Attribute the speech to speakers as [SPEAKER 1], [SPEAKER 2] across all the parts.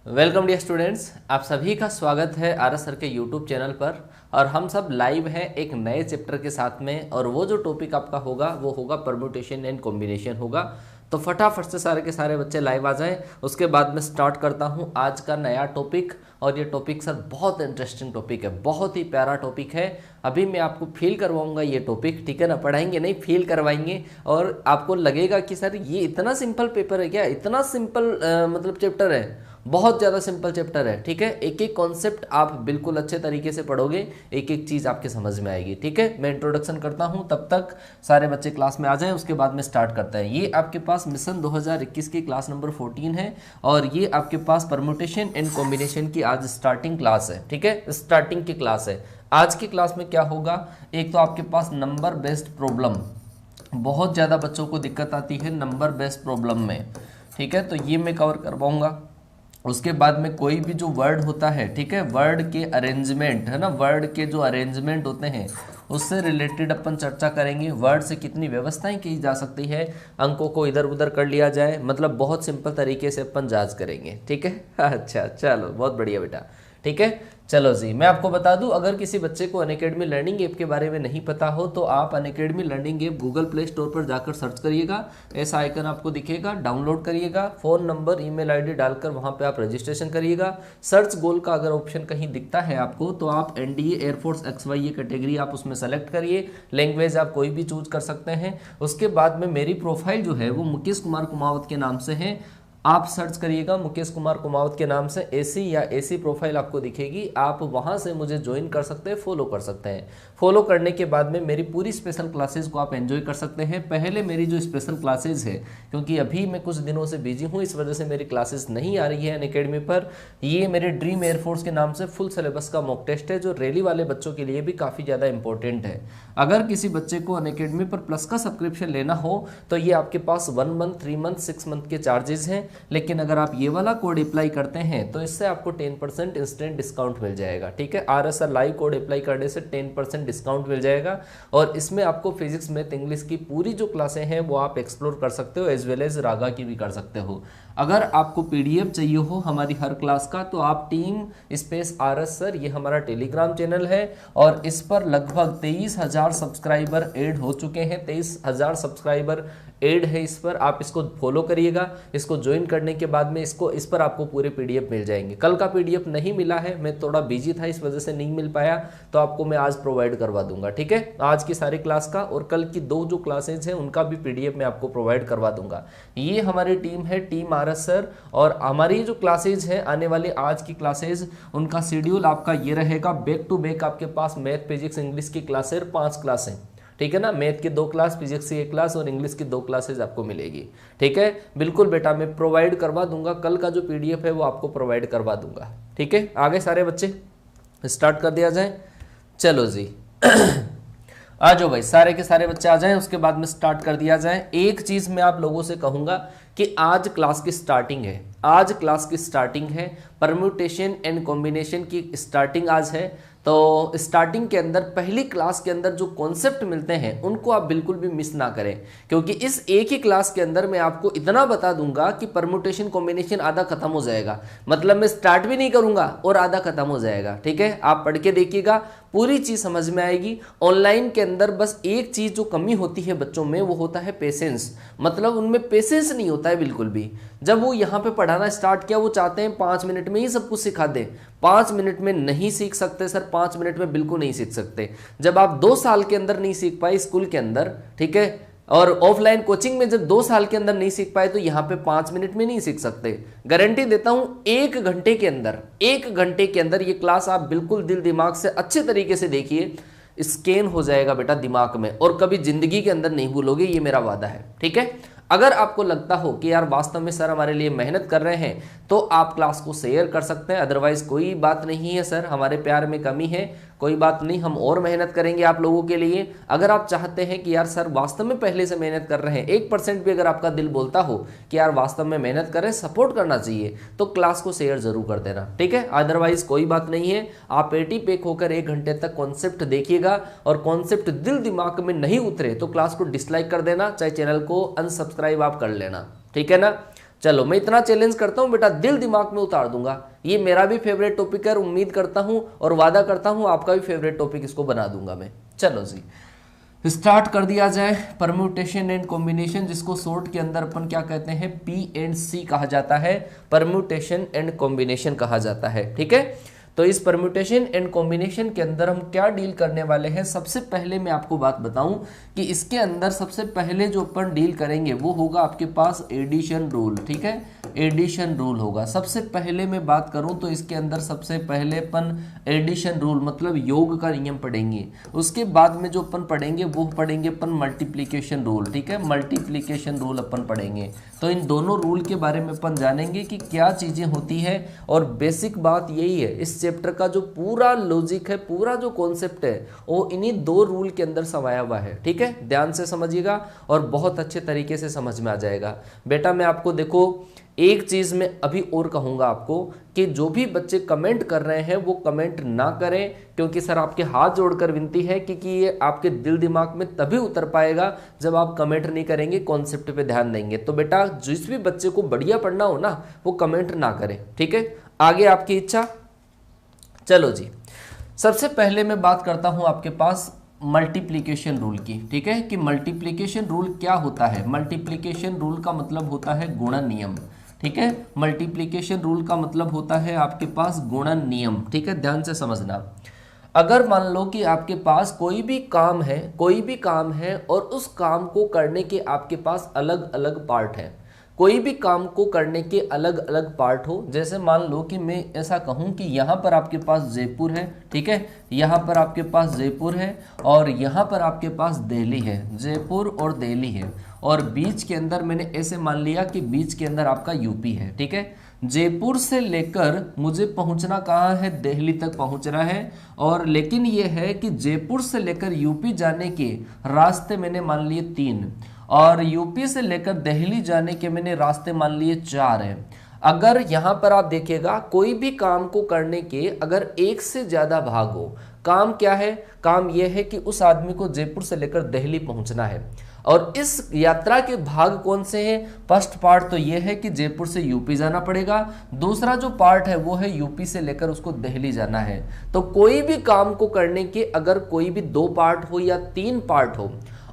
[SPEAKER 1] Welcome dear students, आप सभी का स्वागत है आर एस सर के यूट्यूब चैनल पर। और हम सब लाइव हैं एक नए चैप्टर के साथ में, और वो जो टॉपिक आपका होगा वो होगा परम्यूटेशन एंड कॉम्बिनेशन होगा। तो फटाफट से सारे के सारे बच्चे लाइव आ जाएं। उसके बाद में स्टार्ट करता हूं आज का नया टॉपिक। और ये टॉपिक सर बहुत इंटरेस्टिंग टॉपिक है, बहुत ही प्यारा टॉपिक है। अभी मैं आपको फील करवाऊंगा ये टॉपिक, ठीक है ना। पढ़ाएंगे नहीं, फील करवाएंगे। और आपको लगेगा कि सर ये इतना सिंपल पेपर है क्या, इतना सिंपल मतलब चैप्टर है। बहुत ज़्यादा सिंपल चैप्टर है, ठीक है। एक एक कॉन्सेप्ट आप बिल्कुल अच्छे तरीके से पढ़ोगे, एक एक चीज़ आपके समझ में आएगी, ठीक है। मैं इंट्रोडक्शन करता हूं, तब तक सारे बच्चे क्लास में आ जाएं। उसके बाद में स्टार्ट करते हैं। ये आपके पास मिशन 2021 की क्लास नंबर 14 है, और ये आपके पास परम्यूटेशन एंड कॉम्बिनेशन की आज स्टार्टिंग क्लास है, ठीक है। स्टार्टिंग की क्लास है। आज की क्लास में क्या होगा, एक तो आपके पास नंबर बेस्ड प्रॉब्लम, बहुत ज़्यादा बच्चों को दिक्कत आती है नंबर बेस्ड प्रॉब्लम में, ठीक है। तो ये मैं कवर करवाऊंगा। उसके बाद में कोई भी जो वर्ड होता है, ठीक है, वर्ड के अरेंजमेंट है ना, वर्ड के जो अरेंजमेंट होते हैं उससे रिलेटेड अपन चर्चा करेंगे। वर्ड से कितनी व्यवस्थाएं की जा सकती है, अंकों को इधर उधर कर लिया जाए, मतलब बहुत सिंपल तरीके से अपन जांच करेंगे, ठीक है। अच्छा चलो, बहुत बढ़िया बेटा, ठीक है। चलो जी, मैं आपको बता दूं, अगर किसी बच्चे को अनअकैडमी लर्निंग ऐप के बारे में नहीं पता हो तो आप Unacademy learning app Google play store पर जाकर सर्च करिएगा। ऐसा आइकन आपको दिखेगा, डाउनलोड करिएगा, फ़ोन नंबर ईमेल आईडी डालकर वहां पे आप रजिस्ट्रेशन करिएगा। सर्च गोल का अगर ऑप्शन कहीं दिखता है आपको तो आप एनडीए एयरफोर्स XY ये कैटेगरी आप उसमें सेलेक्ट करिए। लैंग्वेज आप कोई भी चूज कर सकते हैं। उसके बाद में मेरी प्रोफाइल जो है वो मुकेश कुमार कुमावत के नाम से है, आप सर्च करिएगा मुकेश कुमार कुमावत के नाम से। एसी या एसी प्रोफाइल आपको दिखेगी, आप वहां से मुझे ज्वाइन कर सकते हैं, फॉलो कर सकते हैं। फॉलो करने के बाद में मेरी पूरी स्पेशल क्लासेस को आप एंजॉय कर सकते हैं। पहले मेरी जो स्पेशल क्लासेस है, क्योंकि अभी मैं कुछ दिनों से बिजी हूं, इस वजह से मेरी क्लासेस नहीं आ रही है अनअकैडमी पर। ये मेरे ड्रीम एयरफोर्स के नाम से फुल सिलेबस का मॉक टेस्ट है, जो रैली वाले बच्चों के लिए भी काफ़ी ज़्यादा इंपॉर्टेंट है। अगर किसी बच्चे को अनअकैडमी पर प्लस का सब्सक्रिप्शन लेना हो तो ये आपके पास 1 मंथ, 3 मंथ, 6 मंथ के चार्जेस हैं। लेकिन अगर आप ये वाला कोड अप्लाई करते हैं तो इससे आपको 10% इंस्टेंट डिस्काउंट मिल जाएगा, ठीक है। RSR लाइव कोड अप्लाई करने से 10% डिस्काउंट मिल जाएगा। और इसमें आपको फिजिक्स, मैथ, इंग्लिश की पूरी जो क्लासें हैं वो आप एक्सप्लोर कर सकते हो, एज वेल एज रागा की भी कर सकते हो। अगर आपको PDF चाहिए हो हमारी हर क्लास का तो आप टीम स्पेस RS सर, ये हमारा टेलीग्राम चैनल है, और इस पर लगभग 23,000 सब्सक्राइबर ऐड हो चुके हैं। 23,000 सब्सक्राइबर ऐड है इस पर, आप इसको फॉलो करिएगा। इसको ज्वाइन करने के बाद में इस पर आपको पूरे PDF मिल जाएंगे। कल का PDF नहीं मिला है, मैं थोड़ा बिजी था इस वजह से नहीं मिल पाया, तो आपको मैं आज प्रोवाइड करवा दूंगा, ठीक है। आज की सारी क्लास का और कल की 2 जो क्लासेज हैं उनका भी PDF मैं आपको प्रोवाइड करवा दूंगा। ये हमारी टीम है, टीम RS सर। और हमारी जो क्लासेज है आने वाली आज की क्लासेज, उनका शेड्यूल आपका ये रहेगा, बैक टू बैक आपके पास मैथ, फिजिक्स, इंग्लिश की क्लासेज 5 क्लासें, ठीक है ना। मैथ की 2 क्लास, फिजिक्स की 1 क्लास और इंग्लिश की 2 क्लासेज आपको मिलेगी, ठीक है। बिल्कुल बेटा, मैं प्रोवाइड करवा दूंगा। कल का जो PDF है वो आपको प्रोवाइड करवा दूंगा, ठीक है। आगे सारे बच्चे स्टार्ट कर दिया जाए। चलो जी आ जाओ भाई, सारे के सारे बच्चे आ जाएं। उसके बाद में स्टार्ट कर दिया जाए। एक चीज मैं आप लोगों से कहूंगा कि आज क्लास की स्टार्टिंग है, आज क्लास की स्टार्टिंग है, परम्यूटेशन एंड कॉम्बिनेशन की स्टार्टिंग आज है। तो स्टार्टिंग के अंदर, पहली क्लास के अंदर जो कॉन्सेप्ट मिलते हैं उनको आप बिल्कुल भी मिस ना करें, क्योंकि इस एक ही क्लास के अंदर मैं आपको इतना बता दूंगा कि परम्यूटेशन कॉम्बिनेशन आधा खत्म हो जाएगा। मतलब मैं स्टार्ट भी नहीं करूंगा और आधा खत्म हो जाएगा, ठीक है। आप पढ़ के देखिएगा, पूरी चीज समझ में आएगी। ऑनलाइन के अंदर बस एक चीज जो कमी होती है बच्चों में, वो होता है पेशेंस। मतलब उनमें पेशेंस नहीं होता है बिल्कुल भी। जब वो यहाँ पे पढ़ाना स्टार्ट किया, वो चाहते हैं 5 मिनट में ही सब कुछ सिखा दे। 5 मिनट में नहीं सीख सकते सर, 5 मिनट में बिल्कुल नहीं सीख सकते। जब आप 2 साल के अंदर नहीं सीख पाए स्कूल के अंदर, ठीक है, और ऑफलाइन कोचिंग में जब 2 साल के अंदर नहीं सीख पाए, तो यहाँ पे 5 मिनट में नहीं सीख सकते। गारंटी देता हूं 1 घंटे के अंदर, 1 घंटे के अंदर ये क्लास आप बिल्कुल दिल दिमाग से अच्छे तरीके से देखिए, स्कैन हो जाएगा बेटा दिमाग में, और कभी जिंदगी के अंदर नहीं भूलोगे, ये मेरा वादा है, ठीक है। अगर आपको लगता हो कि यार वास्तव में सर हमारे लिए मेहनत कर रहे हैं, तो आप क्लास को शेयर कर सकते हैं। अदरवाइज कोई बात नहीं है सर, हमारे प्यार में कमी है, कोई बात नहीं, हम और मेहनत करेंगे आप लोगों के लिए। अगर आप चाहते हैं कि यार सर वास्तव में पहले से मेहनत कर रहे हैं, 1% भी अगर आपका दिल बोलता हो कि यार वास्तव में मेहनत करें, सपोर्ट करना चाहिए, तो क्लास को शेयर जरूर कर देना, ठीक है। अदरवाइज कोई बात नहीं है, आप पेटी पेक होकर 1 घंटे तक कॉन्सेप्ट देखिएगा, और कॉन्सेप्ट दिल दिमाग में नहीं उतरे तो क्लास को डिसलाइक कर देना, चाहे चैनल को अनसब्सक्राइब आप कर लेना, ठीक है ना। चलो मैं इतना चैलेंज करता हूं बेटा, दिल दिमाग में उतार दूंगा। ये मेरा भी फेवरेट टॉपिक है, उम्मीद करता हूं और वादा करता हूं आपका भी फेवरेट टॉपिक इसको बना दूंगा मैं। चलो जी स्टार्ट कर दिया जाए। परम्यूटेशन एंड कॉम्बिनेशन, जिसको शॉर्ट के अंदर अपन क्या कहते हैं, PNC कहा जाता है, परम्यूटेशन एंड कॉम्बिनेशन कहा जाता है। ठीक है, तो इस परम्यूटेशन एंड कॉम्बिनेशन के अंदर हम क्या डील करने वाले हैं, सबसे पहले मैं आपको बात बताऊं कि इसके अंदर सबसे पहले जो अपन डील करेंगे वो होगा आपके पास एडिशन रूल। ठीक है, एडिशन रूल होगा। सबसे पहले मैं बात करूं तो इसके अंदर सबसे पहले अपन एडिशन रूल मतलब योग का नियम पढ़ेंगे। उसके बाद में जो अपन पढ़ेंगे वो पढ़ेंगे अपन मल्टीप्लिकेशन रूल। ठीक है, मल्टीप्लिकेशन रूल अपन पढ़ेंगे। तो इन दोनों रूल के बारे में अपन जानेंगे कि क्या चीजें होती है। और बेसिक बात यही है, इस चैप्टर का जो पूरा लॉजिक है, पूरा जो कॉन्सेप्ट है वो इन्हीं दो रूल के अंदर समाया हुआ है। ठीक है, ध्यान से समझिएगा और बहुत अच्छे तरीके से समझ में आ जाएगा। बेटा मैं आपको देखो एक चीज में अभी और कहूंगा आपको कि जो भी बच्चे कमेंट कर रहे हैं वो कमेंट ना करें, क्योंकि सर आपके हाथ जोड़कर विनती है कि ये आपके दिल दिमाग में तभी उतर पाएगा जब आप कमेंट नहीं करेंगे, कॉन्सेप्ट पे ध्यान देंगे। तो बेटा जिस भी बच्चे को बढ़िया पढ़ना हो ना वो कमेंट ना करे। ठीक है, आगे आपकी इच्छा। चलो जी, सबसे पहले मैं बात करता हूं आपके पास मल्टीप्लिकेशन रूल की। ठीक है, कि मल्टीप्लिकेशन रूल क्या होता है। मल्टीप्लिकेशन रूल का मतलब होता है गुणन नियम। ठीक है, मल्टीप्लिकेशन रूल का मतलब होता है आपके पास गुणन नियम। ठीक है, ध्यान से समझना। अगर मान लो कि आपके पास कोई भी काम है और उस काम को करने के आपके पास अलग अलग पार्ट है, कोई भी काम को करने के अलग अलग पार्ट हो। जैसे मान लो कि मैं ऐसा कहूं कि यहाँ पर आपके पास जयपुर है। ठीक है, यहाँ पर आपके पास जयपुर है और यहाँ पर आपके पास दिल्ली है, जयपुर और दिल्ली है। और बीच के अंदर मैंने ऐसे मान लिया कि बीच के अंदर आपका यूपी है। ठीक है, जयपुर से लेकर मुझे पहुंचना कहाँ है, दिल्ली तक पहुंचना है। और लेकिन ये है कि जयपुर से लेकर यूपी जाने के रास्ते मैंने मान लिए 3 और यूपी से लेकर दिल्ली जाने के मैंने रास्ते मान लिए 4 हैं। अगर यहाँ पर आप देखिएगा कोई भी काम को करने के अगर एक से ज्यादा भाग हो, काम क्या है, काम यह है कि उस आदमी को जयपुर से लेकर दिल्ली पहुंचना है। और इस यात्रा के भाग कौन से हैं, फर्स्ट पार्ट तो यह है कि जयपुर से यूपी जाना पड़ेगा, दूसरा जो पार्ट है वो है यूपी से लेकर उसको दिल्ली जाना है। तो कोई भी काम को करने के अगर कोई भी 2 पार्ट हो या 3 पार्ट हो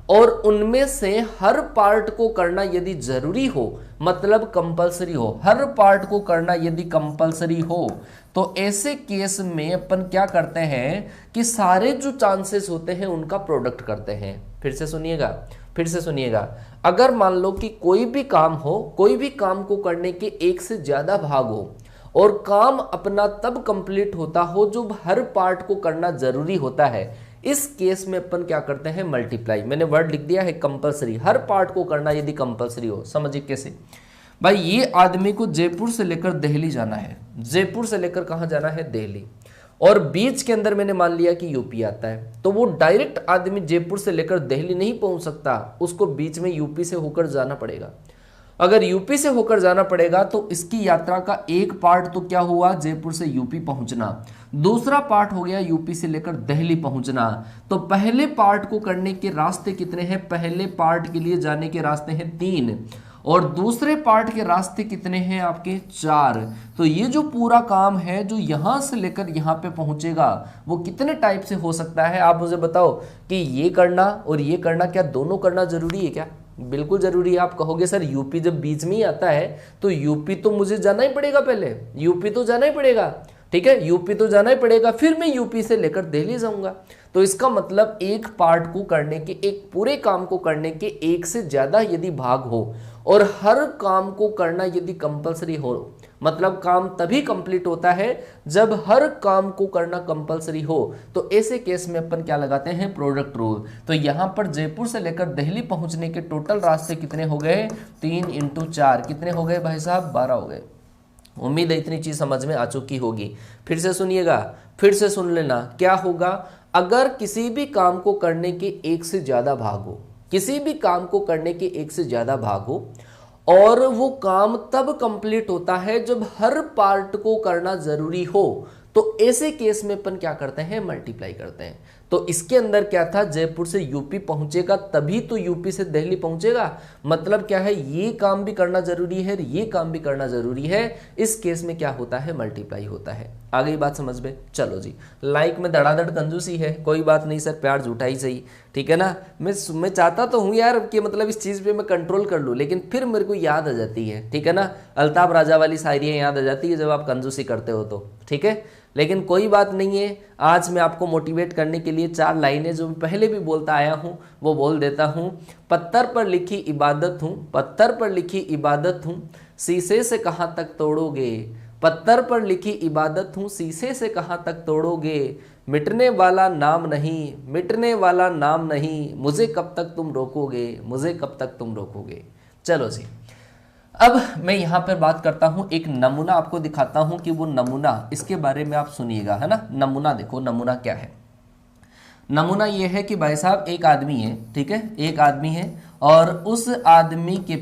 [SPEAKER 1] और उनमें से हर पार्ट को करना यदि जरूरी हो, मतलब कंपलसरी हो, हर पार्ट को करना यदि कंपलसरी हो, तो ऐसे केस में अपन क्या करते हैं कि सारे जो चांसेस होते हैं उनका प्रोडक्ट करते हैं। फिर से सुनिएगा, अगर मान लो कि कोई भी काम हो, कोई भी काम को करने के एक से ज्यादा भाग हो और काम अपना तब कंप्लीट होता हो जब हर पार्ट को करना जरूरी होता है, इस केस में अपन क्या करते हैं, मल्टीप्लाई। मैंने वर्ड लिख दिया है कंपलसरी, हर पार्ट को करना यदि कंपलसरी हो। समझिए कैसे भाई, ये आदमी को जयपुर से लेकर दिल्ली जाना है, जयपुर से लेकर कहां जाना है, दिल्ली, और बीच के अंदर मैंने मान लिया कि यूपी आता है, तो वो डायरेक्ट आदमी जयपुर से लेकर दिल्ली नहीं पहुंच सकता, उसको बीच में यूपी से होकर जाना पड़ेगा। अगर यूपी से होकर जाना पड़ेगा तो इसकी यात्रा का एक पार्ट तो क्या हुआ, जयपुर से यूपी पहुंचना, दूसरा पार्ट हो गया यूपी से लेकर दिल्ली पहुंचना। तो पहले पार्ट को करने के रास्ते कितने हैं, पहले पार्ट के लिए जाने के रास्ते हैं 3 और दूसरे पार्ट के रास्ते कितने हैं आपके, 4। तो ये जो पूरा काम है जो यहां से लेकर यहां पे पहुंचेगा वो कितने टाइप से हो सकता है, आप मुझे बताओ कि ये करना और ये करना क्या दोनों करना जरूरी है क्या, बिल्कुल जरूरी है। आप कहोगे सर यूपी जब बीच में ही आता है तो यूपी तो मुझे जाना ही पड़ेगा, पहले यूपी तो जाना ही पड़ेगा। ठीक है, यूपी तो जाना ही पड़ेगा, फिर मैं यूपी से लेकर दिल्ली जाऊंगा। तो इसका मतलब एक पार्ट को करने के, एक पूरे काम को करने के एक से ज्यादा यदि भाग हो और हर काम को करना यदि कंपलसरी हो, मतलब काम तभी कंप्लीट होता है जब हर काम को करना कंपलसरी हो, तो ऐसे केस में अपन क्या लगाते हैं, प्रोडक्ट रूल। तो यहां पर जयपुर से लेकर दिल्ली पहुंचने के टोटल रास्ते कितने हो गए, 3 × 4 कितने हो गए भाई साहब, 12 हो गए। उम्मीद है इतनी चीज समझ में आ चुकी होगी। फिर से सुनिएगा, फिर से सुन लेना, क्या होगा अगर किसी भी काम को करने के एक से ज्यादा भाग हो, किसी भी काम को करने के एक से ज्यादा भाग हो और वो काम तब कंप्लीट होता है जब हर पार्ट को करना जरूरी हो, तो ऐसे केस में अपन क्या करते हैं, मल्टीप्लाई करते हैं। तो इसके अंदर क्या था, जयपुर से यूपी पहुंचेगा तभी तो यूपी से दिल्ली पहुंचेगा। मतलब क्या है, ये काम भी करना जरूरी है, ये काम भी करना जरूरी है। इस केस में क्या होता है, मल्टीप्लाई होता है। आ गई बात समझ में? चलो जी, लाइक में धड़ाधड़ कंजूसी है, कोई बात नहीं सर, प्यार झूठा ही सही, ठीक है ना। मैं चाहता तो हूँ यार कि मतलब इस चीज़ पे मैं कंट्रोल कर लूँ, लेकिन फिर मेरे को याद आ जाती है, ठीक है ना, अल्ताफ राजा वाली शायरियाँ याद आ जाती है जब आप कंजूसी करते हो तो, ठीक है। लेकिन कोई बात नहीं है, आज मैं आपको मोटिवेट करने के लिए 4 लाइनें जो पहले भी बोलता आया हूँ वो बोल देता हूँ। पत्थर पर लिखी इबादत हूँ, पत्थर पर लिखी इबादत हूँ, शीशे से कहाँ तक तोड़ोगे। पत्थर पर लिखी इबादत हूँ, शीशे से कहाँ तक तोड़ोगे। मिटने वाला नाम नहीं, मिटने वाला नाम नहीं, मुझे कब तक तुम रोकोगे, मुझे कब तक तुम रोकोगे। चलो जी, अब मैं यहाँ पर बात करता हूँ, एक नमूना आपको दिखाता हूँ कि वो नमूना, इसके बारे में आप सुनिएगा, है ना। नमूना देखो, नमूना क्या है। नमूना ये है कि भाई साहब एक आदमी है, ठीक है, एक आदमी है और उस आदमी के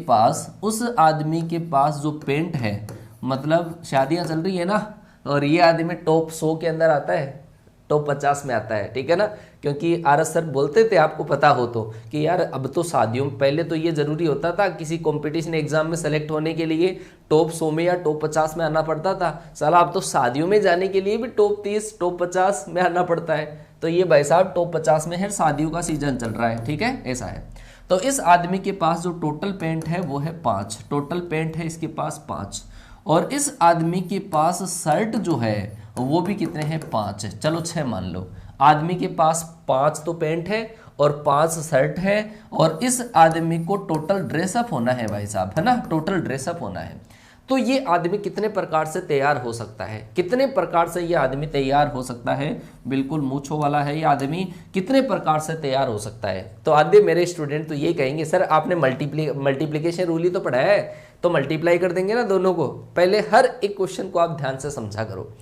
[SPEAKER 1] पास जो पेंट है, मतलब शादियां चल रही है ना, और ये आदमी टॉप 100 के अंदर आता है, टॉप 50 में आता है, ठीक है ना। क्योंकि आरएस सर बोलते थे, आपको पता हो तो, कि यार अब तो शादियों, पहले तो ये जरूरी होता था किसी कंपटीशन एग्जाम में सेलेक्ट होने के लिए टॉप 100 में या टॉप 50 में आना पड़ता था। साला अब तो शादियों में जाने के लिए भी टॉप 30 टॉप 50 में आना पड़ता है। तो ये भाई साहब टॉप 50 में है, शादियों का सीजन चल रहा है, ठीक है, ऐसा है। तो इस आदमी के पास जो टोटल पेंट है वो है 5, टोटल पेंट है इसके पास 5, और इस आदमी के पास शर्ट जो है वो भी कितने हैं, 5 है। चलो 6 मान लो। आदमी के पास 5 तो पेंट है और 5 शर्ट है, और इस आदमी को टोटल ड्रेसअप होना है भाई साहब, है ना, टोटल ड्रेसअप होना है। तो ये आदमी कितने प्रकार से तैयार हो सकता है, कितने प्रकार से ये आदमी तैयार हो सकता है, बिल्कुल मूंछों वाला है ये आदमी, कितने प्रकार से तैयार हो सकता है। तो आधे मेरे स्टूडेंट तो ये कहेंगे सर आपने मल्टीप्लिकेशन रूल ही तो पढ़ा है, तो मल्टीप्लाई कर देंगे ना दोनों को। पहले हर एक क्वेश्चन को आप ध्यान से समझा करो।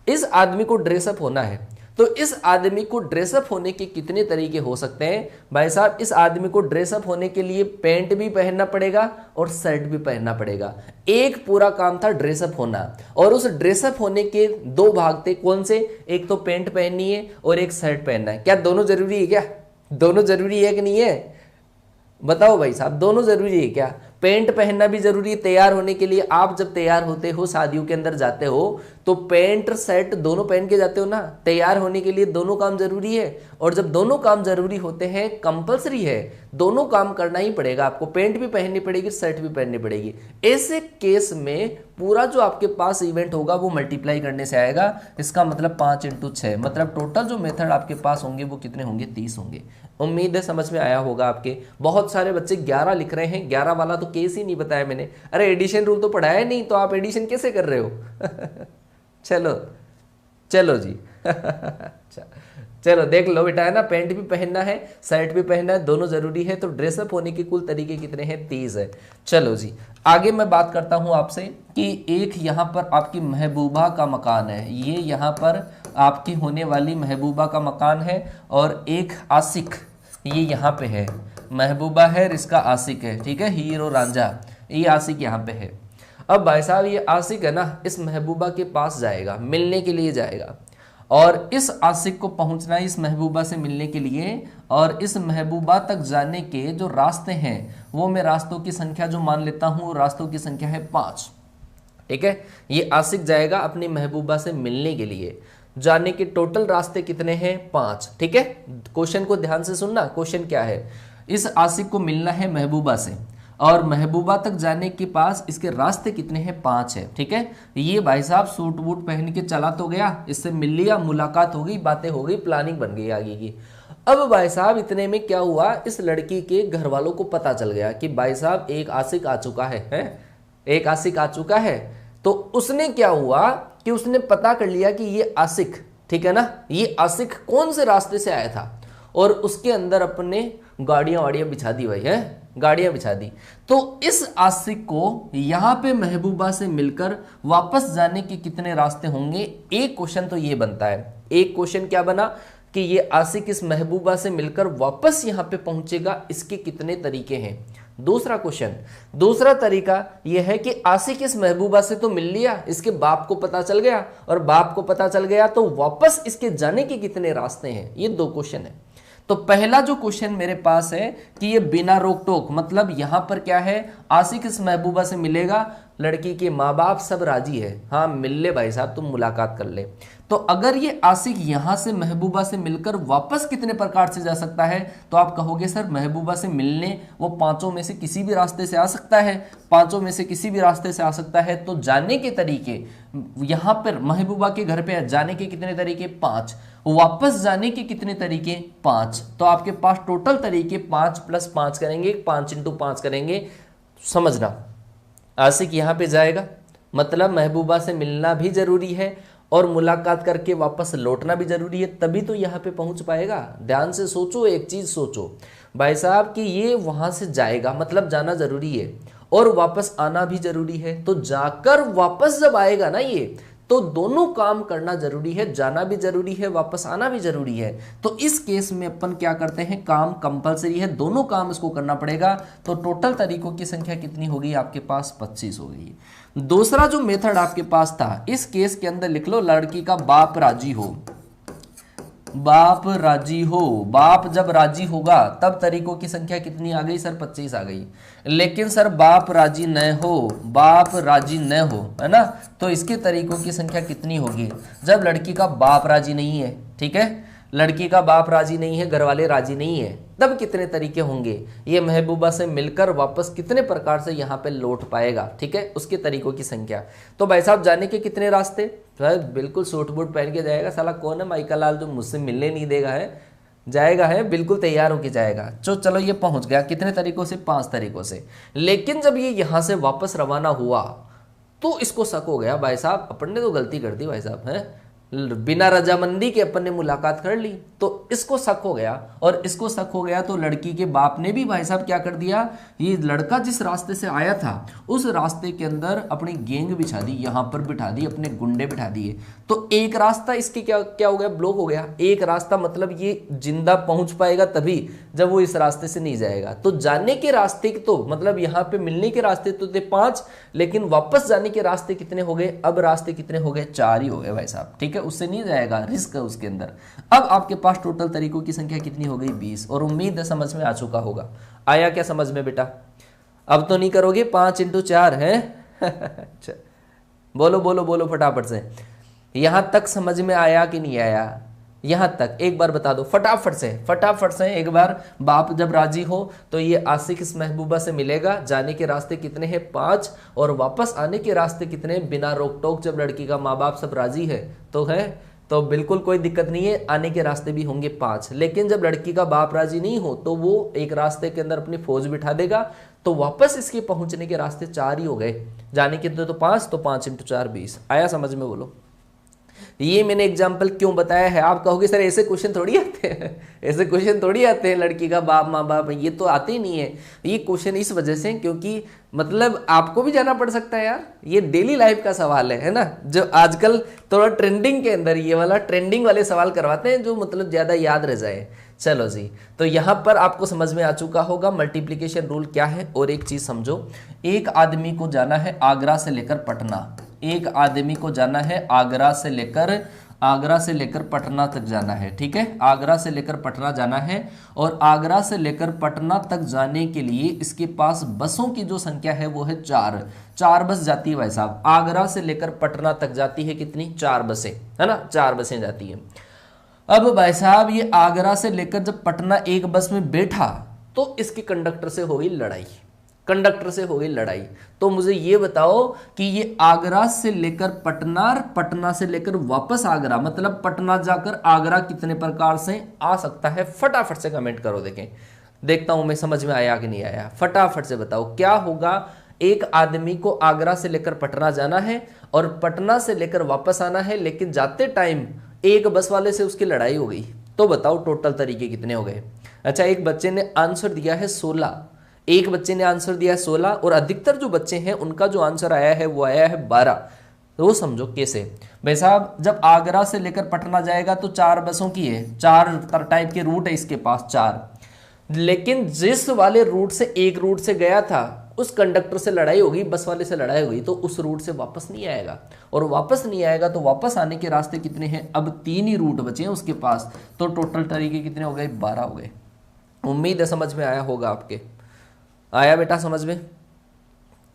[SPEAKER 1] इस आदमी को ड्रेसअप होना है, तो इस आदमी को ड्रेसअप होने के कितने तरीके हो सकते हैं भाई साहब। इस आदमी को ड्रेसअप होने के लिए पैंट भी पहनना पड़ेगा और शर्ट भी पहनना पड़ेगा। एक पूरा काम था ड्रेसअप होना, और उस ड्रेसअप होने के 2 भाग थे, कौन से, एक तो पैंट पहननी है और एक शर्ट पहनना है। क्या दोनों जरूरी है? क्या दोनों जरूरी है कि नहीं है, बताओ भाई साहब, दोनों जरूरी है क्या? पैंट पहनना भी जरूरी है तैयार होने के लिए। आप जब तैयार होते हो, शादियों के अंदर जाते हो, तो पैंट शर्ट दोनों पहन के जाते हो ना। तैयार होने के लिए दोनों काम जरूरी है, और जब दोनों काम जरूरी होते हैं, कंपलसरी है, दोनों काम करना ही पड़ेगा आपको। पैंट भी पहननी पड़ेगी, शर्ट भी पहननी पड़ेगी। ऐसे केस में पूरा जो आपके पास इवेंट होगा वो मल्टीप्लाई करने से आएगा। इसका मतलब 5 × 6, मतलब टोटल जो मेथड आपके पास होंगे वो कितने होंगे, 30 होंगे। उम्मीद है समझ में आया होगा आपके। बहुत सारे बच्चे 11 लिख रहे हैं, 11 वाला तो केस ही नहीं बताया मैंने। अरे एडिशन रूल तो पढ़ाया नहीं, तो आप एडिशन कैसे कर रहे हो? चलो चलो जी। चलो देख लो बेटा, है ना, पैंट भी पहनना है, शर्ट भी पहनना है, दोनों जरूरी है। तो ड्रेसअप होने के कुल तरीके कितने हैं, 30 है। चलो जी, आगे मैं बात करता हूं आपसे कि एक यहाँ पर आपकी महबूबा का मकान है, ये यहाँ पर आपकी होने वाली महबूबा का मकान है, और एक आशिक ये यहाँ पे है। महबूबा है, इसका आशिक है, ठीक है, हीरो रांझा, ये आशिक यहाँ पे है। अब भाई साहब ये आशिक है ना, इस महबूबा के पास जाएगा, मिलने के लिए जाएगा, और इस आशिक को पहुंचना है इस महबूबा से मिलने के लिए, और इस महबूबा तक जाने के जो रास्ते हैं वो मैं रास्तों की संख्या जो मान लेता हूं, रास्तों की संख्या है 5, ठीक है। ये आशिक जाएगा अपनी महबूबा से मिलने के लिए, जाने के टोटल रास्ते कितने हैं, 5, ठीक है। क्वेश्चन को ध्यान से सुनना, क्वेश्चन क्या है, इस आशिक को मिलना है महबूबा से, और महबूबा तक जाने के पास इसके रास्ते कितने हैं, 5 है, ठीक है। ये भाई साहब सूट वूट पहन के चला तो गया, इससे मिल लिया, मुलाकात हो गई, बातें हो गई, प्लानिंग बन गई आगे की। अब भाई साहब इतने में क्या हुआ, इस लड़की के घर वालों को पता चल गया कि भाई साहब एक आशिक आ चुका है, एक आशिक आ चुका है। तो उसने क्या हुआ कि उसने पता कर लिया कि ये आशिक, ठीक है ना, ये आशिक कौन से रास्ते से आया था, और उसके अंदर अपने गाड़ियां वाड़ियां बिछा दी भाई, है, गाड़ियां बिछा दी। तो इस आशिक को यहां पे महबूबा से मिलकर वापस जाने के कितने रास्ते होंगे। एक क्वेश्चन तो ये बनता है, एक क्वेश्चन क्या बना कि ये आशिक इस महबूबा से मिलकर वापस यहां पे पहुंचेगा, इसके कितने तरीके हैं। दूसरा तरीका यह है कि आशिक इस महबूबा से तो मिल लिया, इसके बाप को पता चल गया, और बाप को पता चल गया तो वापस इसके जाने के कितने रास्ते हैं, ये 2 क्वेश्चन है। तो पहला जो क्वेश्चन मेरे पास है कि ये बिना रोक टोक, मतलब यहां पर क्या है, आशिक इस महबूबा से मिलेगा, लड़की के माँ बाप सब राजी है, हाँ मिल ले भाई साहब, तुम मुलाकात कर ले। तो अगर ये आशिक यहां से महबूबा से मिलकर वापस कितने प्रकार से जा सकता है, तो आप कहोगे सर महबूबा से मिलने वो 5 में से किसी भी रास्ते से आ सकता है, 5 में से किसी भी रास्ते से आ सकता है। तो जाने के तरीके, यहां पर महबूबा के घर पे जाने के कितने तरीके, 5, वापस जाने के कितने तरीके, 5। तो आपके पास टोटल तरीके 5 + 5 करेंगे, 5 × 5 करेंगे। समझना, आशिक यहां पे जाएगा, मतलब महबूबा से मिलना भी जरूरी है और मुलाकात करके वापस लौटना भी जरूरी है, तभी तो यहाँ पे पहुंच पाएगा। ध्यान से सोचो, एक चीज सोचो भाई साहब कि ये वहां से जाएगा, मतलब जाना जरूरी है, और वापस आना भी जरूरी है। तो जाकर वापस जब आएगा ना ये, तो दोनों काम करना जरूरी है, जाना भी जरूरी है, वापस आना भी जरूरी है। तो इस केस में अपन क्या करते हैं, काम कंपलसरी है, दोनों काम इसको करना पड़ेगा। तो टोटल तरीकों की संख्या कितनी होगी आपके पास, 25 हो गई। दूसरा जो मेथड आपके पास था, इस केस के अंदर लिख लो, लड़की का बाप राजी हो, बाप राजी हो, बाप जब राजी होगा तब तरीकों की संख्या कितनी आ गई सर, 25 आ गई। लेकिन सर बाप राजी न हो, बाप राजी न हो, है ना, तो इसके तरीकों की संख्या कितनी होगी, जब लड़की का बाप राजी नहीं है, ठीक है, लड़की का बाप राजी नहीं है, घर वाले राजी नहीं है, तब कितने तरीके होंगे, ये महबूबा से मिलकर वापस कितने प्रकार से यहाँ पे लौट पाएगा, ठीक है, उसके तरीकों की संख्या। तो भाई साहब जाने के कितने रास्ते, बिल्कुल सूट बूट पहन के जाएगा, साला कौन है माइका लाल जो मुझसे मिलने नहीं देगा, है जाएगा, है बिल्कुल तैयार होके जाएगा। तो चलो ये पहुंच गया कितने तरीकों से, 5 तरीकों से। लेकिन जब ये यहाँ से वापस रवाना हुआ तो इसको शक हो गया, भाई साहब अपन ने तो गलती कर दी भाई साहब, है बिना रजामंदी के अपन ने मुलाकात कर ली, तो इसको शक हो गया। और इसको शक हो गया तो लड़की के बाप ने भी भाई साहब क्या कर दिया, ये लड़का जिस रास्ते से आया था उस रास्ते के अंदर अपनी गैंग बिछा दी, यहां पर बिठा दी, अपने गुंडे बिठा दिए। तो एक रास्ता इसके क्या हो गया, ब्लॉक हो गया। एक रास्ता मतलब ये जिंदा पहुंच पाएगा तभी जब वो इस रास्ते से नहीं जाएगा। तो जाने के रास्ते तो मतलब यहाँ पे मिलने के रास्ते तो थे 5, लेकिन वापस जाने के रास्ते कितने हो गए, अब रास्ते कितने हो गए, 4 ही हो गए भाई साहब, ठीक है, उससे नहीं जाएगा, रिस्क है उसके अंदर। अब आपके पास टोटल तरीकों की संख्या कितनी हो गई, 20। और उम्मीद है समझ में आ चुका होगा। आया क्या समझ में बेटा, अब तो नहीं करोगे 5 × 4 है अच्छा बोलो बोलो बोलो फटाफट से, यहां तक समझ में आया कि नहीं आया, यहां तक एक बार बता दो फटाफट से एक बार। बाप जब राजी हो तो ये आशिक इस महबूबा से मिलेगा, जाने के रास्ते कितने हैं, 5, और वापस आने के रास्ते कितने, बिना रोक टोक, जब लड़की का माँ बाप सब राजी है तो बिल्कुल कोई दिक्कत नहीं है, आने के रास्ते भी होंगे 5। लेकिन जब लड़की का बाप राजी नहीं हो तो वो एक रास्ते के अंदर अपनी फौज बिठा देगा, तो वापस इसके पहुंचने के रास्ते 4 ही हो गए, जाने के तो 5, तो 5 × 4 20। आया समझ में, बोलो। ये मैंने एग्जाम्पल क्यों बताया है, आप कहोगे सर ऐसे क्वेश्चन थोड़ी आते हैं ऐसे क्वेश्चन थोड़ी आते हैं, लड़की का बाप माँ बाप, ये तो आते ही नहीं है। ये क्वेश्चन इस वजह से क्योंकि मतलब आपको भी जाना पड़ सकता है यार, ये डेली लाइफ का सवाल है ना, जो आजकल थोड़ा ट्रेंडिंग के अंदर ये वाला ट्रेंडिंग वाले सवाल करवाते हैं जो मतलब ज्यादा याद रह जाए। चलो जी, तो यहाँ पर आपको समझ में आ चुका होगा मल्टीप्लिकेशन रूल क्या है। और एक चीज समझो, एक आदमी को जाना है आगरा से लेकर पटना, एक आदमी को जाना है आगरा से लेकर पटना तक जाना है, ठीक है, आगरा से लेकर पटना जाना है। और आगरा से लेकर पटना तक जाने के लिए इसके पास बसों की जो संख्या है वो है 4 बस जाती है भाई साहब, आगरा से लेकर पटना तक जाती है कितनी, 4 बसें, है ना, 4 बसें जाती है। अब भाई साहब ये आगरा से लेकर जब पटना एक बस में बैठा तो इसके कंडक्टर से हो गई लड़ाई। तो मुझे ये बताओ कि ये आगरा से लेकर पटना से लेकर वापस आगरा, मतलब पटना जाकर आगरा कितने प्रकार से आ सकता है, फटाफट से कमेंट करो, देखें देखता हूं मैं समझ में आया कि नहीं आया, फटाफट से बताओ क्या होगा। एक आदमी को आगरा से लेकर पटना जाना है और पटना से लेकर वापस आना है, लेकिन जाते टाइम एक बस वाले से उसकी लड़ाई हो गई। तो बताओ टोटल तरीके कितने हो गए। अच्छा, एक बच्चे ने आंसर दिया है 16, एक बच्चे ने आंसर दिया है 16, और अधिकतर जो बच्चे हैं उनका जो आंसर आया है वो आया है 12। तो वो समझो कैसे भाई साहब, जब आगरा से लेकर पटना जाएगा तो 4 बसों की है, 4 टाइप के रूट है इसके पास, 4 लेकिन जिस वाले रूट से एक रूट से गया था उस कंडक्टर से लड़ाई होगी, बस वाले से लड़ाई होगी, तो उस रूट से वापस नहीं आएगा। और वापस नहीं आएगा तो वापस आने के रास्ते कितने हैं? अब 3 ही रूट बचे हैं उसके पास, तो टोटल तरीके कितने हो गए? 12 हो गए। उम्मीद है समझ में आया होगा आपके। आया बेटा समझ में?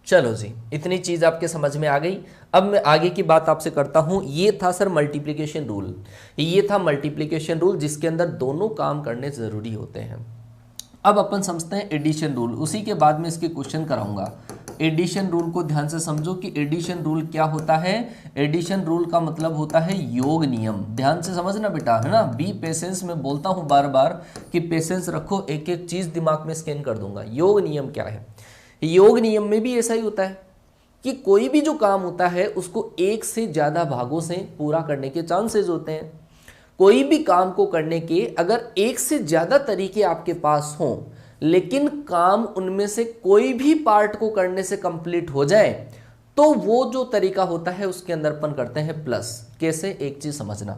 [SPEAKER 1] चलो जी, इतनी चीज आपके समझ में आ गई। अब मैं आगे की बात आपसे करता हूं। ये था सर मल्टीप्लिकेशन रूल, ये था मल्टीप्लिकेशन रूल जिसके अंदर दोनों काम करने जरूरी होते हैं। अब अपन समझते हैं एडिशन रूल, उसी के बाद में इसके क्वेश्चन कराऊंगा। एडिशन रूल को ध्यान से समझो कि एडिशन रूल क्या होता है। एडिशन रूल का मतलब होता है योग नियम। ध्यान से समझना बेटा, है ना। बी पेशेंस, मैं बोलता हूं बार बार कि पेशेंस रखो, एक एक चीज दिमाग में स्कैन कर दूंगा। योग नियम क्या है? योग नियम में भी ऐसा ही होता है कि कोई भी जो काम होता है उसको एक से ज्यादा भागों से पूरा करने के चांसेस होते हैं। कोई भी काम को करने के अगर एक से ज्यादा तरीके आपके पास हों, लेकिन काम उनमें से कोई भी पार्ट को करने से कंप्लीट हो जाए, तो वो जो तरीका होता है उसके अंदर अपन करते हैं प्लस। कैसे? एक चीज समझना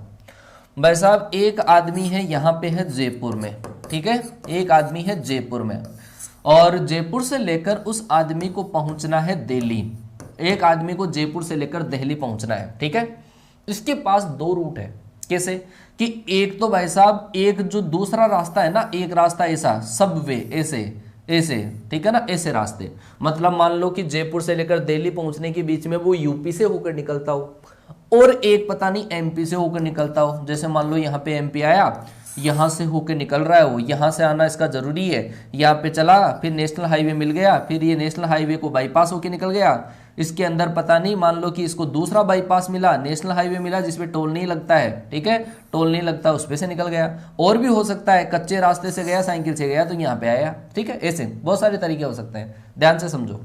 [SPEAKER 1] भाई साहब, एक आदमी है यहां पे है जयपुर में, ठीक है, एक आदमी है जयपुर में, और जयपुर से लेकर उस आदमी को पहुंचना है दिल्ली। एक आदमी को जयपुर से लेकर दिल्ली पहुंचना है, ठीक है। इसके पास 2 रूट है। कैसे? कि एक तो भाई साहब, एक जो दूसरा रास्ता है ना, एक रास्ता ऐसा सबवे, ऐसे ऐसे, ठीक है ना, ऐसे रास्ते। मतलब मान लो कि जयपुर से लेकर दिल्ली पहुंचने के बीच में वो यूपी से होकर निकलता हो, और एक पता नहीं एमपी से होकर निकलता हो। जैसे मान लो यहाँ पे एमपी आया, यहाँ से होकर निकल रहा है वो, यहाँ से आना इसका जरूरी है, यहाँ पे चला, फिर नेशनल हाईवे मिल गया, फिर ये नेशनल हाईवे को बाईपास होकर निकल गया। इसके अंदर पता नहीं, मान लो कि इसको दूसरा बाईपास मिला, नेशनल हाईवे मिला जिसपे टोल नहीं लगता है, ठीक है, टोल नहीं लगता, उस पे से निकल गया। और भी हो सकता है कच्चे रास्ते से गया, साइकिल से गया तो यहाँ पे आया, ठीक है। ऐसे बहुत सारे तरीके हो सकते हैं, ध्यान से समझो।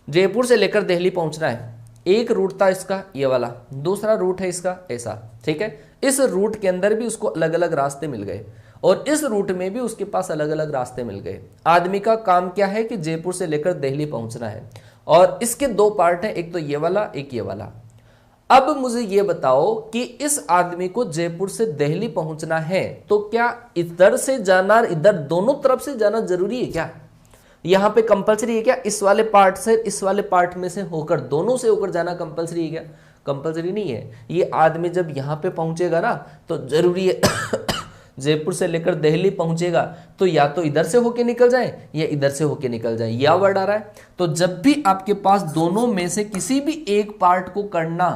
[SPEAKER 1] जयपुर से लेकर दिल्ली पहुंचना है, एक रूट था इसका ये वाला, दूसरा रूट है इसका ऐसा, ठीक है। इस रूट के अंदर भी उसको अलग अलग रास्ते मिल गए, और इस रूट में भी उसके पास अलग अलग रास्ते मिल गए। आदमी का काम क्या है कि जयपुर से लेकर दिल्ली पहुंचना है, और इसके 2 पार्ट हैं, एक तो ये वाला, एक ये वाला। अब मुझे ये बताओ कि इस आदमी को जयपुर से दिल्ली पहुंचना है, तो क्या इधर से जाना, इधर दोनों तरफ से जाना जरूरी है क्या? यहां पे कंपलसरी है क्या? इस वाले पार्ट से इस वाले पार्ट में से होकर, दोनों से होकर जाना कंपलसरी है क्या? कंपलसरी नहीं है। ये आदमी जब यहां पे पहुंचेगा ना, तो जरूरी है जयपुर से लेकर दिल्ली पहुंचेगा तो या तो इधर से होके निकल जाए या इधर से होके निकल जाए, या वर्ड आ रहा है। तो जब भी आपके पास दोनों में से किसी भी एक पार्ट को करने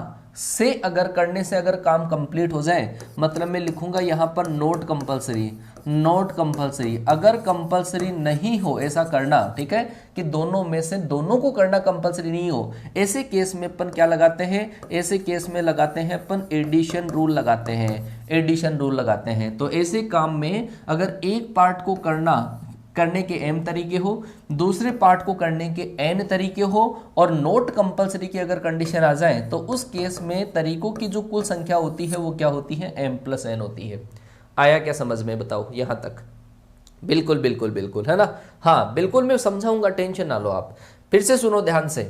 [SPEAKER 1] से अगर काम कंप्लीट हो जाए, मतलब मैं लिखूंगा यहां पर नोट कंपलसरी, नोट कंपलसरी। अगर कंपलसरी नहीं हो ऐसा करना, ठीक है, कि दोनों में से दोनों को करना कंपलसरी नहीं हो, ऐसे केस में अपन क्या लगाते हैं? ऐसे केस में लगाते हैं अपन एडिशन रूल लगाते हैं, एडिशन रूल लगाते हैं। तो ऐसे काम में अगर एक पार्ट को करने के m तरीके हो, दूसरे पार्ट को करने के n तरीके हो, और नोट कंपलसरी की अगर कंडीशन आ जाए, तो उस केस में तरीकों की जो कुल संख्या होती है वो क्या होती है? m+n होती है। आया क्या समझ में? बताओ यहां तक। बिल्कुल बिल्कुल बिल्कुल, है ना। हाँ बिल्कुल, मैं समझाऊंगा, टेंशन ना लो आप। फिर से सुनो ध्यान से।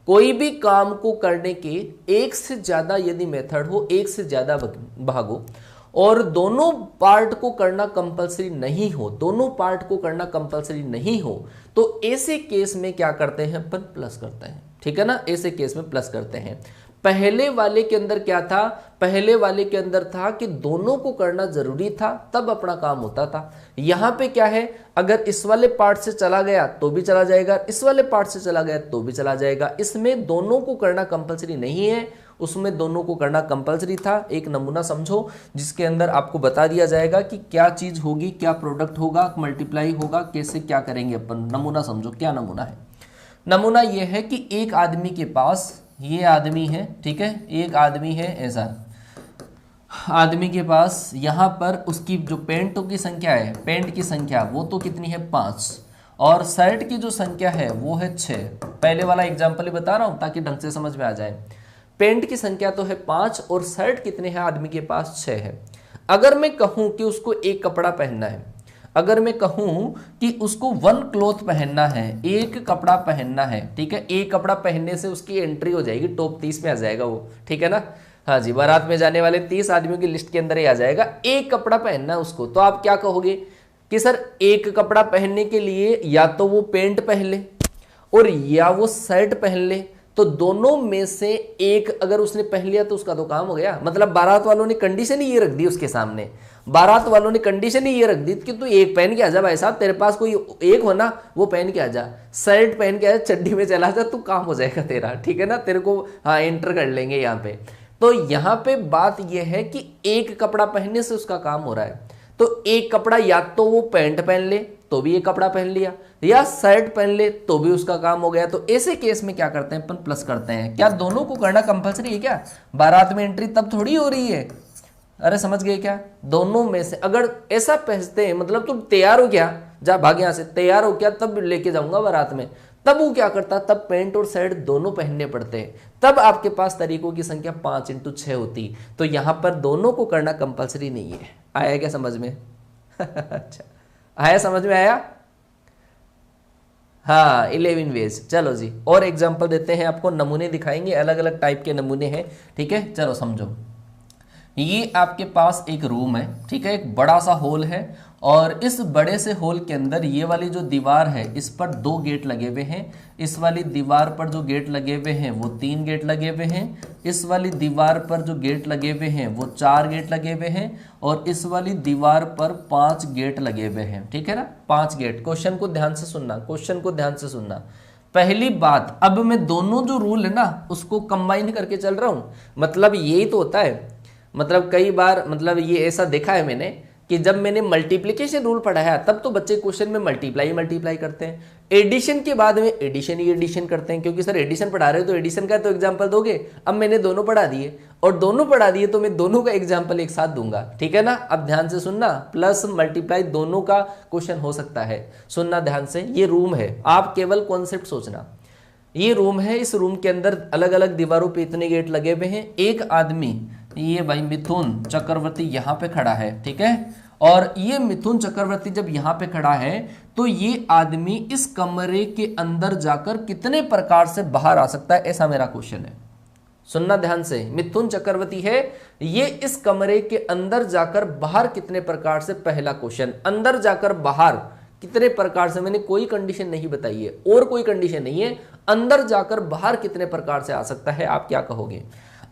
[SPEAKER 1] कोई भी काम को करने के एक से ज्यादा यदि मेथड हो, एक से ज्यादा भाग हो, और दोनों पार्ट को करना कंपलसरी नहीं हो, दोनों पार्ट को करना कंपलसरी नहीं हो, तो ऐसे केस में क्या करते हैं? अपन प्लस करते हैं, ठीक है ना। ऐसे केस में प्लस करते हैं। पहले वाले के अंदर क्या था? पहले वाले के अंदर था कि दोनों को करना जरूरी था, तब अपना काम होता था। यहां पे क्या है? अगर इस वाले पार्ट से चला गया तो भी चला जाएगा, इस वाले पार्ट से चला गया तो भी चला जाएगा। इसमें दोनों को करना कंपलसरी नहीं है, उसमें दोनों को करना कंपलसरी था। एक नमूना समझो जिसके अंदर आपको बता दिया जाएगा कि क्या चीज होगी, क्या प्रोडक्ट होगा, मल्टीप्लाई होगा, कैसे क्या करेंगे अपन। नमूना समझो, क्या नमूना है? नमूना यह है कि एक आदमी के पास, ये आदमी है, ठीक है, एक आदमी है ऐसा, आदमी के पास यहां पर उसकी जो पेंटों की संख्या है, पेंट की संख्या वो तो कितनी है? 5, और शर्ट की जो संख्या है वो है 6। पहले वाला एग्जाम्पल ही बता रहा हूं ताकि ढंग से समझ में आ जाए। पेंट की संख्या तो है 5 और शर्ट कितने हैं? आदमी के पास 6 है। अगर मैं कहूं कि उसको एक कपड़ा पहनना है, अगर मैं कहूं कि उसको 1 क्लॉथ पहनना है, एक कपड़ा पहनना है, ठीक है, एक कपड़ा पहनने से उसकी एंट्री हो जाएगी, टॉप 30 में आ जाएगा वो, ठीक है ना। हाँ जी, बारात में जाने वाले 30 आदमियों की लिस्ट के अंदर ही आ जाएगा। एक कपड़ा पहनना है उसको, तो आप क्या कहोगे? कि सर एक कपड़ा पहनने के लिए या तो वो पैंट पहन ले और या वो शर्ट पहन ले, तो दोनों में से एक अगर उसने पहन लिया तो उसका तो काम हो गया। मतलब बारात वालों ने कंडीशन ही ये रख दी उसके सामने, बारात वालों ने कंडीशन ही ये रख दी कि तू एक पहन के आ जा भाई साहब, तेरे पास कोई एक हो ना वो पहन के आ जा, शर्ट पहन के आ जा, चड्डी में चला जा, तू काम हो जाएगा तेरा, ठीक है ना, तेरे को हाँ एंटर कर लेंगे यहाँ पे। तो यहाँ पे बात यह है कि एक कपड़ा पहनने से उसका काम हो रहा है, तो एक कपड़ा या तो वो पैंट पहन ले तो भी एक कपड़ा पहन लिया, या शर्ट पहन ले तो भी उसका काम हो गया। तो ऐसे केस में क्या करते हैं अपन, प्लस करते हैं। क्या दोनों को करना कंपलसरी है क्या? बारात में एंट्री तब थोड़ी हो रही है, अरे समझ गए क्या? दोनों में से अगर ऐसा पहनते हैं, मतलब तुम तैयार हो क्या, जा भाग यहां से, तैयार हो क्या, तब लेके जाऊंगा बारात में, तब वो क्या करता, तब पैंट और शर्ट दोनों पहनने पड़ते हैं, तब आपके पास तरीकों की संख्या 5x6 होती। तो यहां पर दोनों को करना कंपलसरी नहीं है। आया क्या समझ में? अच्छा, आया समझ में आया? हाँ 11 वेज। चलो जी और एग्जांपल देते हैं आपको, नमूने दिखाएंगे, अलग अलग टाइप के नमूने हैं, ठीक है। चलो समझो, ये आपके पास एक रूम है, ठीक है, एक बड़ा सा हॉल है, और इस बड़े से हॉल के अंदर ये वाली जो दीवार है इस पर 2 गेट लगे हुए हैं, इस वाली दीवार पर जो गेट लगे हुए हैं वो 3 गेट लगे हुए हैं, इस वाली दीवार पर जो गेट लगे हुए हैं वो 4 गेट लगे हुए हैं, और इस वाली दीवार पर 5 गेट लगे हुए हैं, ठीक है ना, 5 गेट। क्वेश्चन को ध्यान से सुनना, क्वेश्चन को ध्यान से सुनना। पहली बात, अब मैं दोनों जो रूल है ना उसको कंबाइन करके चल रहा हूं, मतलब यही तो होता है। मतलब कई बार, मतलब ये ऐसा देखा है मैंने कि जब मैंने मल्टीप्लिकेशन रूल पढ़ाया तब तो बच्चे क्वेश्चन में मल्टीप्लाई करते हैं, एडिशन के बाद में एडिशन ही एडिशन करते हैं, क्योंकि सर एडिशन पढ़ा रहे हो तो एडिशन का तो एग्जांपल दोगे। अब मैंने दोनों पढ़ा दिए, और दोनों पढ़ा दिए तो मैं दोनों का एग्जांपल एक साथ दूंगा, ठीक है ना। अब ध्यान से सुनना, प्लस मल्टीप्लाई दोनों का क्वेश्चन हो सकता है, सुनना ध्यान से। ये रूम है, आप केवल कॉन्सेप्ट सोचना, ये रूम है, इस रूम के अंदर अलग अलग दीवारों पे इतने गेट लगे हुए हैं। एक आदमी, ये भाई मिथुन चक्रवर्ती यहाँ पे खड़ा है, ठीक है, और ये मिथुन चक्रवर्ती जब यहाँ पे खड़ा है तो ये आदमी इस कमरे के अंदर जाकर कितने प्रकार से बाहर आ सकता है, ऐसा मेरा क्वेश्चन है। सुनना ध्यान से, मिथुन चक्रवर्ती है, ये इस कमरे के अंदर जाकर बाहर कितने प्रकार से, पहला क्वेश्चन, अंदर जाकर बाहर कितने प्रकार से, मैंने कोई कंडीशन नहीं बताई है और कोई कंडीशन नहीं है, अंदर जाकर बाहर कितने प्रकार से आ सकता है। आप क्या कहोगे?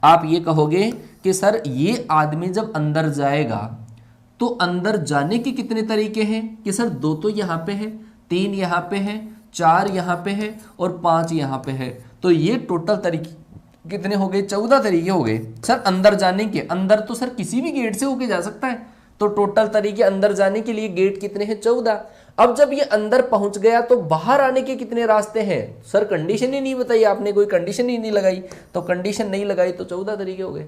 [SPEAKER 1] आप ये कहोगे कि सर ये आदमी जब अंदर जाएगा तो अंदर जाने के कितने तरीके हैं, कि सर 2 तो यहाँ पे है, 3 यहाँ पे है, 4 यहाँ पे है और 5 यहाँ पे है, तो ये टोटल तरीके कितने हो गए, 14 तरीके हो गए सर अंदर जाने के। अंदर तो सर किसी भी गेट से होके जा सकता है, तो टोटल तरीके अंदर जाने के लिए गेट कितने हैं, 14। अब जब ये अंदर पहुंच गया तो बाहर आने के कितने रास्ते हैं, सर कंडीशन ही नहीं बताई आपने, कोई कंडीशन ही नहीं लगाई, तो कंडीशन नहीं लगाई तो 14 तरीके हो गए।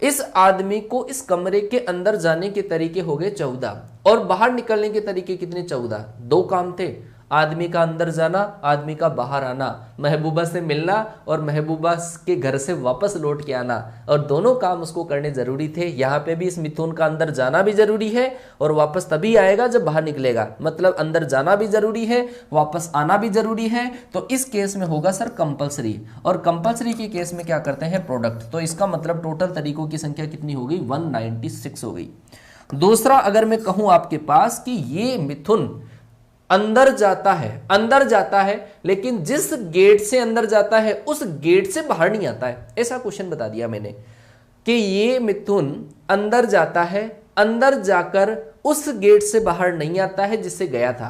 [SPEAKER 1] इस आदमी को इस कमरे के अंदर जाने के तरीके हो गए 14, और बाहर निकलने के तरीके कितने, 14। 2 काम थे, आदमी का अंदर जाना, आदमी का बाहर आना, महबूबा से मिलना और महबूबा के घर से वापस लौट के आना, और दोनों काम उसको करने जरूरी थे। यहाँ पे भी इस मिथुन का अंदर जाना भी जरूरी है और वापस तभी आएगा जब बाहर निकलेगा, मतलब अंदर जाना भी जरूरी है, वापस आना भी जरूरी है। तो इस केस में होगा सर कंपलसरी, और कंपलसरी के केस में क्या करते हैं, प्रोडक्ट। तो इसका मतलब टोटल तरीकों की संख्या कितनी हो गई, 196 हो गई। दूसरा, अगर मैं कहूं आपके पास कि ये मिथुन अंदर जाता है लेकिन जिस गेट से अंदर जाता है उस गेट से बाहर नहीं आता है, ऐसा क्वेश्चन बता दिया मैंने कि ये मिथुन अंदर जाता है, अंदर जाकर उस गेट से बाहर नहीं आता है जिससे गया था।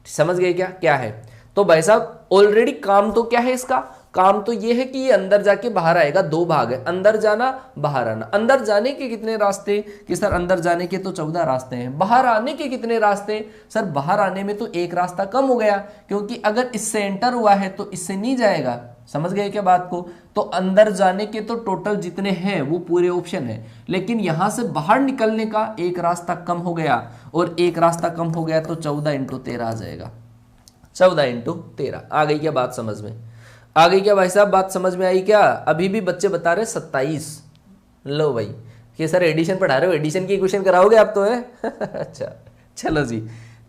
[SPEAKER 1] समझ गए क्या क्या है? तो भाई साहब ऑलरेडी काम तो क्या है इसका, काम तो ये है कि ये अंदर जाके बाहर आएगा। 2 भाग है, अंदर जाना बाहर आना। अंदर जाने के कितने रास्ते, कि सर अंदर जाने के तो 14 रास्ते हैं। बाहर आने के कितने रास्ते, सर बाहर आने में तो एक रास्ता कम हो गया, क्योंकि अगर इससे एंटर हुआ है तो इससे नहीं जाएगा। समझ गए क्या बात को? तो अंदर जाने के तो टोटल जितने हैं वो पूरे ऑप्शन है, लेकिन यहां से बाहर निकलने का एक रास्ता कम हो गया, और एक रास्ता कम हो गया तो 14 × 13 आ जाएगा। 14 × 13 आ गई क्या बात समझ में? आ गई क्या भाई साहब, बात समझ में आई क्या? अभी भी बच्चे बता रहे 27। लो भाई कि सर एडिशन पढ़ा रहे हो, एडिशन की क्वेश्चन कराओगे आप तो है। अच्छा चलो जी,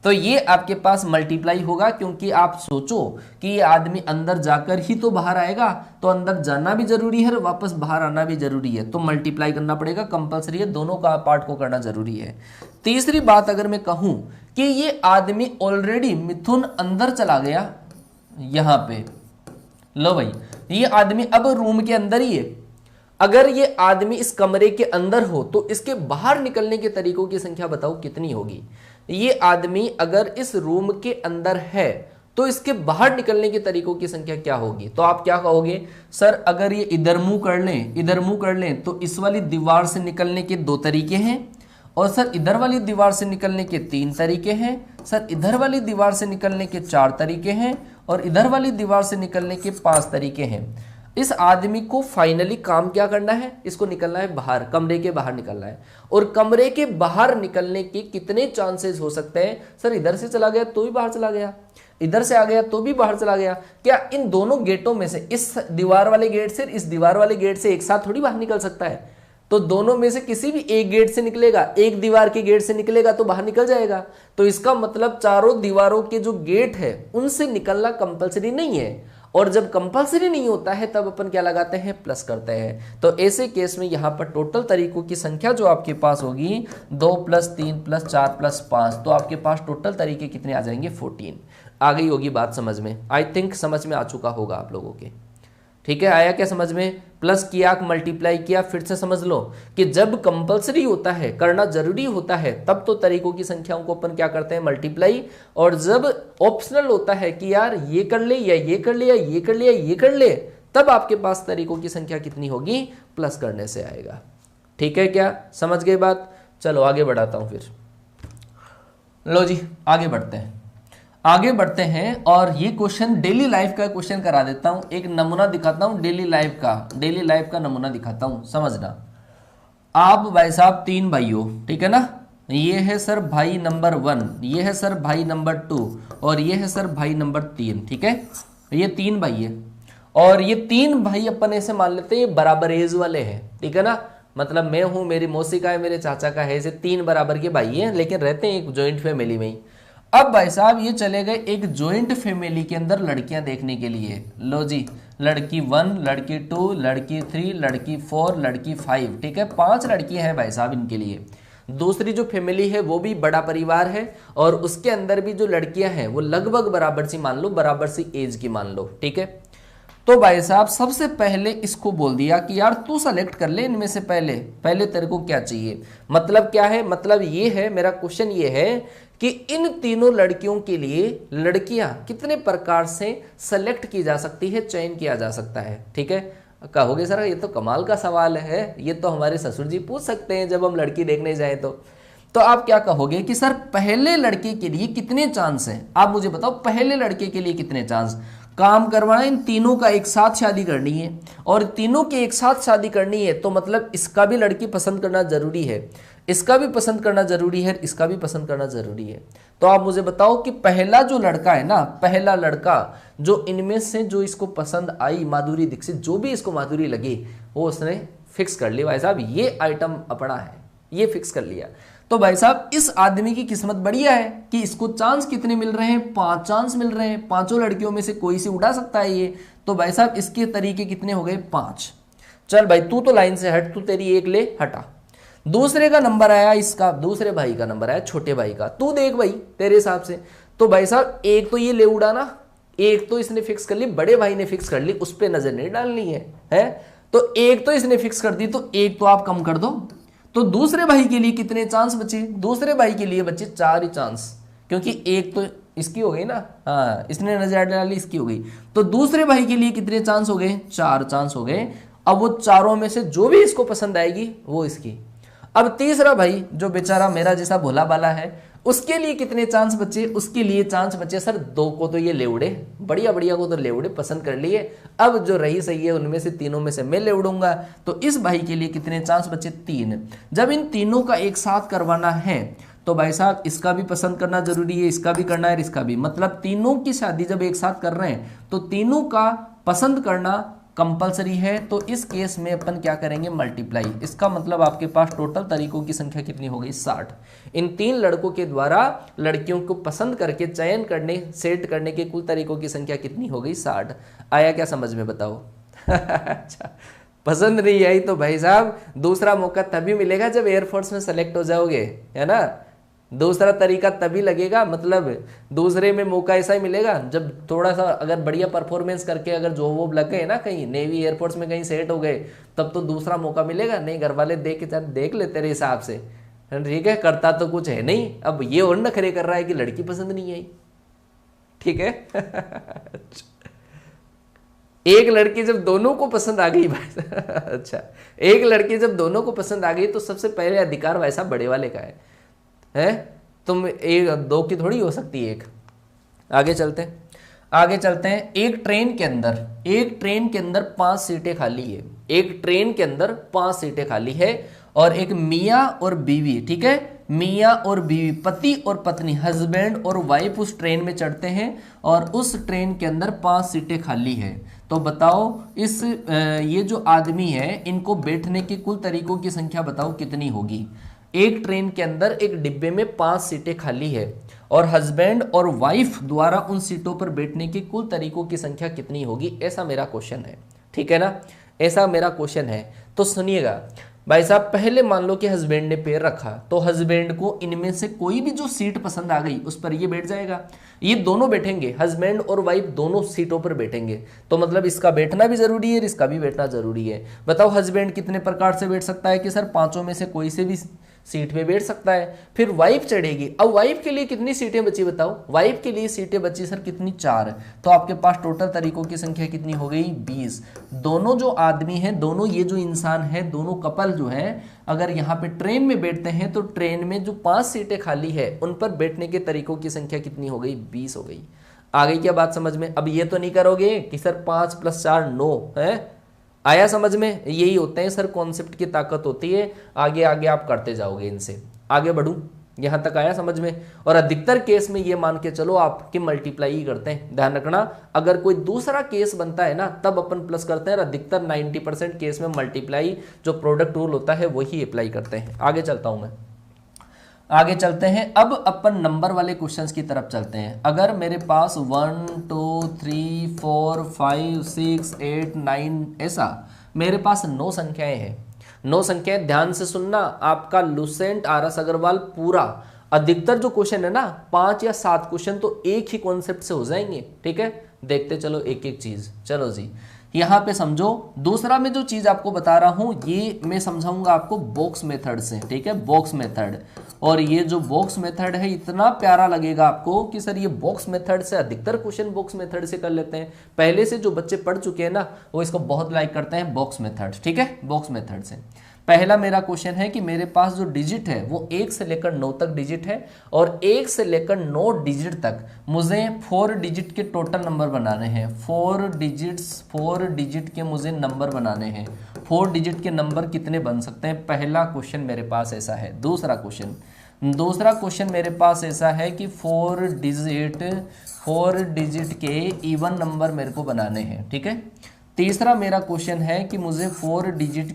[SPEAKER 1] तो ये आपके पास मल्टीप्लाई होगा, क्योंकि आप सोचो कि ये आदमी अंदर जाकर ही तो बाहर आएगा, तो अंदर जाना भी जरूरी है और वापस बाहर आना भी जरूरी है, तो मल्टीप्लाई करना पड़ेगा, कंपलसरी है, दोनों का पार्ट को करना जरूरी है। तीसरी बात अगर मैं कहूं कि ये आदमी ऑलरेडी मिथुन अंदर चला गया, यहां पे लो भाई, ये आदमी अब रूम के अंदर ही है। अगर ये आदमी इस कमरे के अंदर हो तो इसके बाहर निकलने के तरीकों की संख्या बताओ कितनी होगी। ये आदमी अगर इस रूम के अंदर है तो इसके बाहर निकलने के तरीकों की संख्या क्या होगी। तो आप क्या कहोगे, सर अगर ये इधर मुंह कर लें, इधर मुंह कर लें, तो इस वाली दीवार से निकलने के 2 तरीके हैं, और सर इधर वाली दीवार से निकलने के 3 तरीके हैं, सर इधर वाली दीवार से निकलने के 4 तरीके हैं, और इधर वाली दीवार से निकलने के 5 तरीके हैं। इस आदमी को फाइनली काम क्या करना है, इसको निकलना है बाहर, कमरे के बाहर निकलना है। और कमरे के बाहर निकलने के कितने चांसेस हो सकते हैं, सर इधर से चला गया तो भी बाहर चला गया, इधर से आ गया तो भी बाहर चला गया। क्या इन दोनों गेटों में से, इस दीवार वाले गेट से इस दीवार वाले गेट से एक साथ थोड़ी बाहर निकल सकता है। तो दोनों में से किसी भी एक गेट से निकलेगा, एक दीवार के गेट से निकलेगा तो बाहर निकल जाएगा। तो इसका मतलब चारों दीवारों के जो गेट है उनसे निकलना कंपलसरी नहीं है। और जब कंपलसरी नहीं होता है तब अपन क्या लगाते हैं, प्लस करते हैं। तो ऐसे केस में यहाँ पर टोटल तरीकों की संख्या जो आपके पास होगी 2 + 3 + 4 + 5, तो आपके पास टोटल तरीके कितने आ जाएंगे, 14। आ गई होगी बात समझ में, आई थिंक समझ में आ चुका होगा आप लोगों के। ठीक है, आया क्या समझ में, प्लस किया, मल्टीप्लाई किया, फिर से समझ लो कि जब कंपलसरी होता है, करना जरूरी होता है, तब तो तरीकों की संख्याओं को अपन क्या करते हैं, मल्टीप्लाई। और जब ऑप्शनल होता है कि यार ये कर ले या ये कर ले या ये कर ले या ये कर ले, तब आपके पास तरीकों की संख्या कितनी होगी, प्लस करने से आएगा। ठीक है, क्या समझ गए बात। चलो आगे बढ़ाता हूं फिर। लो जी आगे बढ़ते हैं, आगे बढ़ते हैं। और ये क्वेश्चन डेली लाइफ का क्वेश्चन करा देता हूं, एक नमूना दिखाता हूं डेली लाइफ का नमूना दिखाता हूं, समझना। आप भाई साहब 3 भाई हो, ठीक है ना, ये है सर भाई नंबर 1, ये है सर भाई नंबर 2, और ये है सर भाई नंबर 3। ठीक है, ये 3 भाई है, और ये 3 भाई अपन ऐसे मान लेते हैं ये बराबर एज वाले हैं। ठीक है ना, मतलब मैं हूं, मेरी मौसी का है, मेरे चाचा का है, ऐसे 3 बराबर के भाई हैं, लेकिन रहते हैं एक ज्वाइंट फैमिली में ही। अब भाई साहब ये चले गए एक ज्वाइंट फैमिली के अंदर लड़कियां देखने के लिए। लो जी, लड़की 1, लड़की 2, लड़की 3, लड़की 4, लड़की 5। ठीक है, 5 लड़कियां हैं भाई साहब इनके लिए। दूसरी जो फैमिली है वो भी बड़ा परिवार है, और उसके अंदर भी जो लड़कियां हैं वो लगभग बराबर सी मान लो, बराबर सी एज की मान लो। ठीक है, तो भाई साहब सबसे पहले इसको बोल दिया कि यार तू सेलेक्ट कर ले इनमें से पहले तेरे को क्या चाहिए। मतलब क्या है, मतलब ये है, मेरा क्वेश्चन ये है कि इन तीनों लड़कियों के लिए लड़कियां कितने प्रकार से सेलेक्ट की जा सकती है, चयन किया जा सकता है। ठीक है, कहोगे सर ये तो कमाल का सवाल है, ये तो हमारे ससुर जी पूछ सकते हैं जब हम लड़की देखने जाए तो आप क्या कहोगे कि सर पहले लड़के के लिए कितने चांस हैं। आप मुझे बताओ पहले लड़के के लिए कितने चांस। काम करवाना, इन तीनों का एक साथ शादी करनी है, और तीनों की एक साथ शादी करनी है तो मतलब इसका भी लड़की पसंद करना जरूरी है, इसका भी पसंद करना जरूरी है, इसका भी पसंद करना जरूरी है। तो आप मुझे बताओ कि पहला जो लड़का है ना, पहला लड़का जो इनमें से जो इसको पसंद आई, माधुरी दीक्षित, जो भी इसको माधुरी लगी वो उसने फिक्स कर लिया भाई साहब, ये आइटम अपना है, ये फिक्स कर लिया। तो भाई साहब इस आदमी की किस्मत बढ़िया है कि इसको चांस कितने मिल रहे हैं, 5 चांस मिल रहे हैं, 5 लड़कियों में से कोई सी उड़ा सकता है ये। तो भाई साहब इसके तरीके कितने हो गए, 5। चल भाई तू तो लाइन से हट, तू तेरी एक ले हटा। दूसरे का नंबर आया इसका, दूसरे भाई का नंबर आया, छोटे भाई का। तू देख भाई तेरे हिसाब से, तो भाई साहब एक तो ये ले उड़ाना, एक तो इसने फिक्स कर ली, बड़े भाई ने फिक्स कर ली, उस पर नजर नहीं डालनी है। तो एक तो इसने फिक्स कर दी, तो एक तो आप कम कर दो। तो दूसरे भाई के लिए कितने चांस बचे, दूसरे भाई के लिए बचे 4 ही चांस, क्योंकि एक तो इसकी हो गई ना, हाँ इसने नजर डाली, इसकी हो गई। तो दूसरे भाई के लिए कितने चांस हो गए, 4 चांस हो गए। अब वो चारों में से जो भी इसको पसंद आएगी वो इसकी। अब तीसरा भाई जो बेचारा मेरा जैसा भोला बाला है, उसके लिए कितने चांस बचे, उसके लिए चांस बचे सर 2 को तो ये ले उड़े, बढ़िया बढ़िया को तो ले उड़े, पसंद कर लिए। अब जो रही सही है उनमें से तीनों में से मैं ले उड़ूंगा। तो इस भाई के लिए कितने चांस बचे, 3। जब इन तीनों का एक साथ करवाना है तो भाई साहब इसका भी पसंद करना जरूरी है, इसका भी करना है, इसका भी। मतलब तीनों की शादी जब एक साथ कर रहे हैं तो तीनों का पसंद करना कंपलसरी है, तो इस केस में अपन क्या करेंगे, मल्टीप्लाई। इसका मतलब आपके पास टोटल तरीकों की संख्या कितनी हो गई, 60। इन 3 लड़कों के द्वारा लड़कियों को पसंद करके चयन करने, सेट करने के कुल तरीकों की संख्या कितनी हो गई, 60। आया क्या समझ में, बताओ? अच्छा, पसंद नहीं आई तो भाई साहब दूसरा मौका तभी मिलेगा जब एयरफोर्स में सेलेक्ट हो जाओगे, है ना। दूसरा तरीका तभी लगेगा, मतलब दूसरे में मौका ऐसा ही मिलेगा जब थोड़ा सा अगर बढ़िया परफॉर्मेंस करके अगर जॉब वॉब लग गए ना, कहीं नेवी एयरफोर्स में कहीं सेट हो गए, तब तो दूसरा मौका मिलेगा। नहीं, घर वाले देख के चल देख ले तेरे हिसाब से, ठीक है, करता तो कुछ है नहीं, अब ये और नखरे कर रहा है कि लड़की पसंद नहीं आई, ठीक है। एक लड़की जब दोनों को पसंद आ गई भाई, अच्छा, एक लड़की जब दोनों को पसंद आ गई तो सबसे पहले अधिकार वैसा बड़े वाले का है? तुम एक दो की थोड़ी हो सकती है एक। आगे चलते हैं, आगे चलते हैं। एक ट्रेन के अंदर 5 सीटें खाली है, एक ट्रेन के अंदर 5 सीटें खाली है, और एक मियाँ और बीवी, ठीक है, मियाँ और बीवी, पति और पत्नी, हस्बैंड और वाइफ उस ट्रेन में चढ़ते हैं और उस ट्रेन के अंदर 5 सीटें खाली है। तो बताओ इस ये जो आदमी है इनको बैठने के कुल तरीकों की संख्या बताओ कितनी होगी। एक ट्रेन के अंदर एक डिब्बे में 5 सीटें खाली है और हस्बैंड और वाइफ द्वारा उन सीटों पर बैठने के कुल तरीकों की संख्या कितनी होगी, ऐसा मेरा क्वेश्चन है, ठीक है ना, ऐसा मेरा क्वेश्चन है। तो सुनिएगा भाई साहब, पहले मान लो कि हस्बैंड ने पैर रखा, तो हस्बैंड को इनमें से कोई भी जो सीट पसंद आ गई उस पर ये बैठ जाएगा। ये दोनों बैठेंगे, हस्बैंड और वाइफ दोनों सीटों पर बैठेंगे, तो मतलब इसका बैठना भी जरूरी है, इसका भी बैठना जरूरी है। बताओ हस्बैंड कितने प्रकार से बैठ सकता है कि सर 5 में से कोई से भी सीट पे बैठ सकता है। फिर वाइफ चढ़ेगी, अब वाइफ के लिए कितनी सीटें बची बताओ, वाइफ के लिए सीटें बची सर कितनी, 4। तो आपके पास टोटल तरीकों की संख्या कितनी हो गई, 20। दोनों जो आदमी हैं, दोनों ये जो इंसान है, दोनों कपल जो है, अगर यहाँ पे ट्रेन में बैठते हैं तो ट्रेन में जो 5 सीटें खाली है उन पर बैठने के तरीकों की संख्या कितनी हो गई, 20 हो गई। आ गई क्या बात समझ में? अब ये तो नहीं करोगे कि सर 5 + 4 9 है, आया समझ में? यही होते हैं सर कॉन्सेप्ट की ताकत होती है, आगे आगे आप करते जाओगे इनसे। आगे बढ़ूं, यहां तक आया समझ में? और अधिकतर केस में ये मान के चलो आप कि मल्टीप्लाई ही करते हैं, ध्यान रखना। अगर कोई दूसरा केस बनता है ना तब अपन प्लस करते हैं, और अधिकतर 90% केस में मल्टीप्लाई जो प्रोडक्ट रूल होता है वही अप्लाई करते हैं। आगे चलता हूं मैं, आगे चलते हैं। अब अपन नंबर वाले क्वेश्चंस की तरफ चलते हैं। अगर मेरे पास 1 2 3 4 5 6 8 9 ऐसा मेरे पास 9 संख्याएं हैं, 9 संख्याएं, ध्यान से सुनना, आपका लुसेंट आरएस अग्रवाल पूरा अधिकतर जो क्वेश्चन है ना 5 या 7 क्वेश्चन तो एक ही कॉन्सेप्ट से हो जाएंगे, ठीक है। देखते चलो एक एक चीज, चलो जी यहाँ पे समझो। दूसरा मैं जो चीज आपको बता रहा हूं ये मैं समझाऊंगा आपको बॉक्स मेथड से, ठीक है, बॉक्स मेथड। और ये जो बॉक्स मेथड है इतना प्यारा लगेगा आपको कि सर ये बॉक्स मेथड से, अधिकतर क्वेश्चन बॉक्स मेथड से कर लेते हैं। पहले से जो बच्चे पढ़ चुके हैं ना वो इसको बहुत लाइक करते हैं बॉक्स मेथड, ठीक है। बॉक्स मेथड से पहला मेरा क्वेश्चन है कि मेरे पास जो डिजिट है वो 1 से लेकर 9 तक डिजिट है, और 1 से लेकर 9 डिजिट तक मुझे 4 डिजिट के टोटल नंबर बनाने हैं। 4 डिजिट के मुझे नंबर बनाने हैं। 4 डिजिट के नंबर कितने बन सकते हैं, पहला क्वेश्चन मेरे पास ऐसा है। दूसरा क्वेश्चन मेरे पास ऐसा है कि 4 डिजिट के इवन नंबर मेरे को बनाने हैं, ठीक है। तीसरा मेरा क्वेश्चन है कि मुझे 4 डिजिट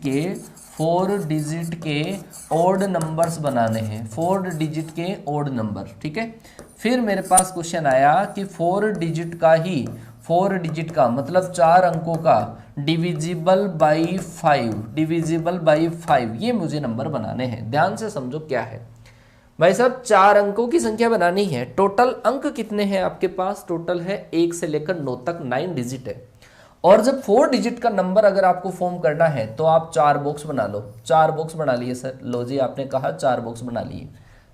[SPEAKER 1] के ऑड नंबर्स बनाने हैं, 4 डिजिट के ऑड नंबर, ठीक है। फिर मेरे पास क्वेश्चन आया कि 4 डिजिट का मतलब 4 अंकों का डिविजिबल बाई 5 ये मुझे नंबर बनाने हैं। ध्यान से समझो क्या है भाई साहब, 4 अंकों की संख्या बनानी है। टोटल अंक कितने हैं आपके पास, टोटल है 1 से लेकर 9 तक, 9 डिजिट है। और जब 4 डिजिट का नंबर अगर आपको फॉर्म करना है तो आप 4 बॉक्स बना लो। 4 बॉक्स बना लिए सर, लो जी आपने कहा 4 बॉक्स बना लिए।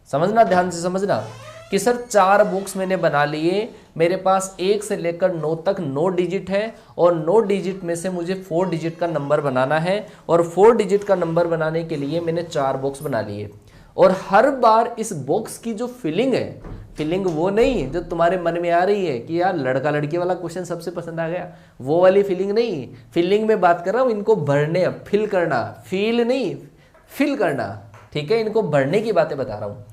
[SPEAKER 1] समझना, ध्यान से समझना कि सर 4 बॉक्स मैंने बना लिए। मेरे पास 1 से लेकर 9 तक 9 डिजिट है, और 9 डिजिट में से मुझे 4 डिजिट का नंबर बनाना है, और 4 डिजिट का नंबर बनाने के लिए मैंने 4 बॉक्स बना लिए। और हर बार इस बॉक्स की जो फिलिंग है, फिलिंग वो नहीं जो तुम्हारे मन में आ रही है कि यार लड़का लड़की वाला क्वेश्चन सबसे पसंद आ गया, वो वाली फीलिंग नहीं। फीलिंग में बात कर रहा हूँ, इनको भरने, फिल करना, फील नहीं फिल करना, ठीक है, इनको भरने की बातें बता रहा हूँ।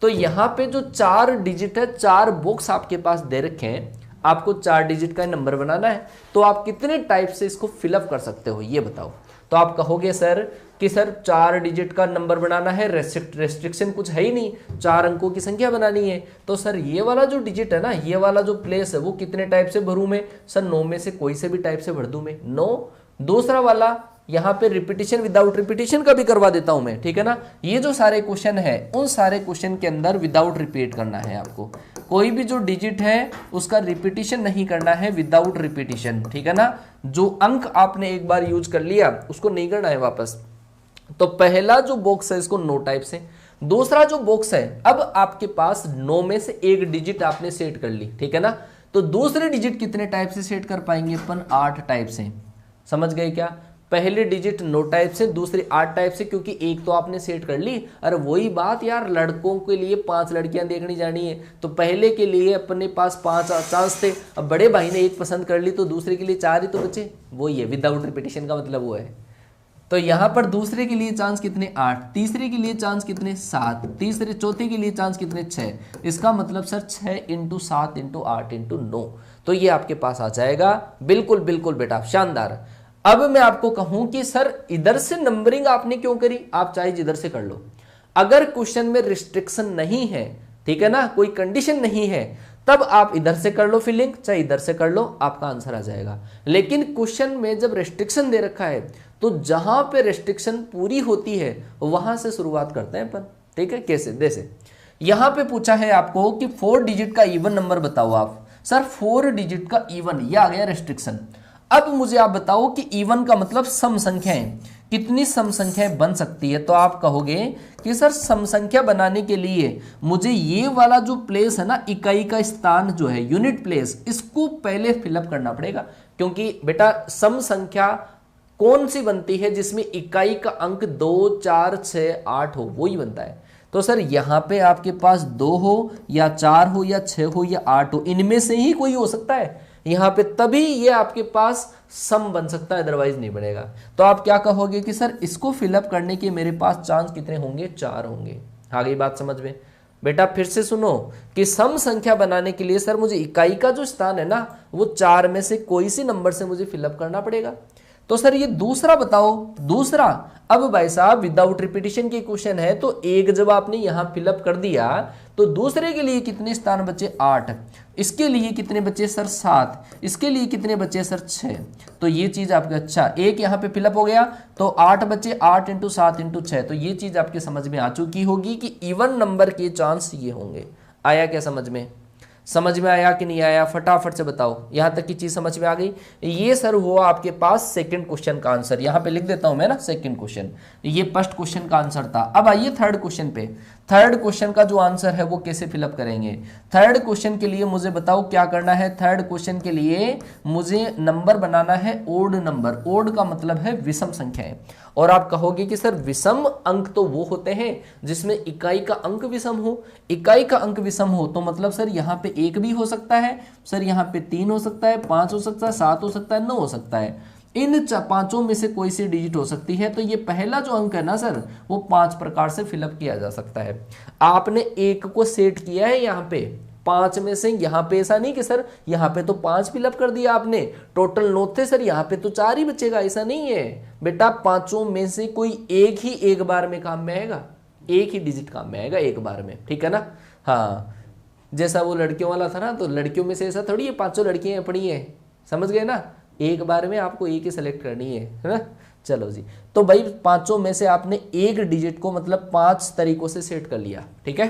[SPEAKER 1] तो यहाँ पे जो 4 डिजिट है, 4 बॉक्स आपके पास दे रखे हैं। आपको 4 डिजिट का नंबर बनाना है, तो आप कितने टाइप से इसको फिलअप कर सकते हो ये बताओ। तो आप कहोगे सर कि सर 4 डिजिट का नंबर बनाना है, रेस्ट्रिक्शन कुछ है ही नहीं, 4 अंकों की संख्या बनानी है, तो सर ये वाला जो डिजिट है ना, ये वाला जो प्लेस है वो कितने टाइप से भरूं मैं? सर 9 में से कोई से भी टाइप से भर दूं मैं 9। दूसरा वाला यहाँ पे रिपीटिशन विदाउट रिपीटिशन का भी करवा देता हूं मैं, ठीक है ना। ये जो सारे क्वेश्चन है उन सारे क्वेश्चन के अंदर विदाउट रिपीट करना है आपको, कोई भी जो डिजिट है उसका रिपीटिशन नहीं करना है, विदाउट रिपीटिशन, ठीक है ना। जो अंक आपने एक बार यूज कर लिया उसको नहीं करना है वापस। तो पहला जो बॉक्स है इसको 9 टाइप से, दूसरा जो बॉक्स है अब आपके पास 9 में से एक डिजिट आपने सेट कर ली, ठीक है ना। तो दूसरे डिजिट कितने टाइप से सेट कर पाएंगे अपन? 8 टाइप से। समझ गए क्या? पहले डिजिट 9 टाइप से, दूसरी 8 टाइप से, क्योंकि एक तो आपने सेट कर ली। अरे वही बात यार, लड़कों के लिए 5 लड़कियां देखनी जानी है, तो पहले के लिए अपने पास 5 चांस थे, अब बड़े भाई ने एक पसंद कर ली तो दूसरे के लिए 4 ही तो बचे, वही है विदाउट रिपीटिशन का मतलब वो है। तो यहां पर दूसरे के लिए चांस कितने? 8, तीसरे के लिए चांस कितने? 7, तीसरे चौथे के लिए चांस कितने? 6। इसका मतलब सर 6 × 7 × 8 × 9, तो ये आपके पास आ जाएगा। बिल्कुल बिल्कुल बेटा, शानदार। अब मैं आपको कहूं कि सर इधर से नंबरिंग आपने क्यों करी? आप चाहे जिधर से कर लो, अगर क्वेश्चन में रिस्ट्रिक्शन नहीं है, ठीक है ना, कोई कंडीशन नहीं है, तब आप इधर से कर लो फिलिंग, चाहे इधर से कर लो, आपका आंसर आ जाएगा। लेकिन क्वेश्चन में जब रेस्ट्रिक्शन दे रखा है तो जहां पे रेस्ट्रिक्शन पूरी होती है वहां से शुरुआत करते हैं अपन, ठीक है। कैसे? जैसे यहां पे पूछा है आपको कि 4 डिजिट का इवन नंबर बताओ आप। सर 4 डिजिट का इवन, ये आ गया रेस्ट्रिक्शन। अब मुझे आप बताओ कि इवन का मतलब सम संख्याएं, कितनी सम संख्याएं बन सकती है? तो आप कहोगे कि सर सम संख्या बनाने के लिए मुझे ये वाला जो प्लेस है ना, इकाई का स्थान जो है, यूनिट प्लेस, इसको पहले फिलअप करना पड़ेगा। क्योंकि बेटा सम संख्या कौन सी बनती है? जिसमें इकाई का अंक 2, 4, 6, 8 हो, वो ही बनता है। तो सर यहां पे आपके पास 2 हो या 4 हो या 6 हो या 8 हो, इनमें से ही कोई हो सकता है यहां पे, तभी ये आपके पास सम बन सकता है, अदरवाइज नहीं बनेगा। तो आप क्या कहोगे कि सर इसको फिलअप करने के मेरे पास चांस कितने होंगे? 4 होंगे। आ गई बात समझ में? बेटा फिर से सुनो कि सम संख्या बनाने के लिए सर मुझे इकाई का जो स्थान है ना, वो 4 में से कोई सी नंबर से मुझे फिलअप करना पड़ेगा। तो सर ये दूसरा बताओ। दूसरा, अब भाई साहब विदाउट रिपीटिशन की क्वेश्चन है, तो एक जब आपने यहां फिलअप कर दिया तो दूसरे के लिए कितने स्थान बचे? 8। इसके लिए कितने बचे सर? 7। इसके लिए कितने बचे सर? 6। तो ये चीज आपके, अच्छा एक यहां पे फिलअप हो गया तो 8 बचे, 8 × 7 × 6, तो ये चीज आपके समझ में आ चुकी होगी कि इवन नंबर के चांस ये होंगे। आया क्या समझ में? समझ में आया कि नहीं आया? फटाफट से बताओ, यहां तक की चीज समझ में आ गई? ये सर हुआ आपके पास सेकंड क्वेश्चन का आंसर। यहां पे लिख देता हूं मैं ना सेकंड क्वेश्चन, ये फर्स्ट क्वेश्चन का आंसर था। अब आइए थर्ड क्वेश्चन पे। थर्ड क्वेश्चन का जो आंसर है वो कैसे फिलअप करेंगे? थर्ड क्वेश्चन के लिए मुझे बताओ क्या करना है। थर्ड क्वेश्चन के लिए मुझे नंबर बनाना है ओड नंबर। ओड का मतलब है विषम संख्याएं। और आप कहोगे कि सर विषम अंक तो वो होते हैं जिसमें इकाई का अंक विषम हो। इकाई का अंक विषम हो तो मतलब सर यहाँ पे 1 भी हो सकता है, सर यहाँ पे 3 हो सकता है, 5 हो सकता है, 7 हो सकता है, 9 हो सकता है। इन पांचों में से कोई सी डिजिट हो सकती है। तो ये पहला जो अंक है ना सर, वो 5 प्रकार से फिलअप किया जा सकता है। आपने 1 को सेट किया है यहाँ पे 5 में से, यहाँ पे ऐसा नहीं कि सर यहाँ पे तो 5 फिलअप कर दिया आपने, टोटल 9 थे सर, यहाँ पे तो 4 ही बचेगा, ऐसा नहीं है बेटा। पांचों में से कोई एक ही एक बार में काम में आएगा, एक ही डिजिट काम में आएगा एक बार में, ठीक है ना। हाँ, जैसा वो लड़कियों वाला था ना, तो लड़कियों में से ऐसा थोड़ी है 5 लड़कियां अपनी है, समझ गए ना। एक बार में आपको एक ही सेलेक्ट करनी है ना। चलो जी, तो भाई 5 में से आपने एक डिजिट को मतलब 5 तरीकों से सेट कर लिया, ठीक है।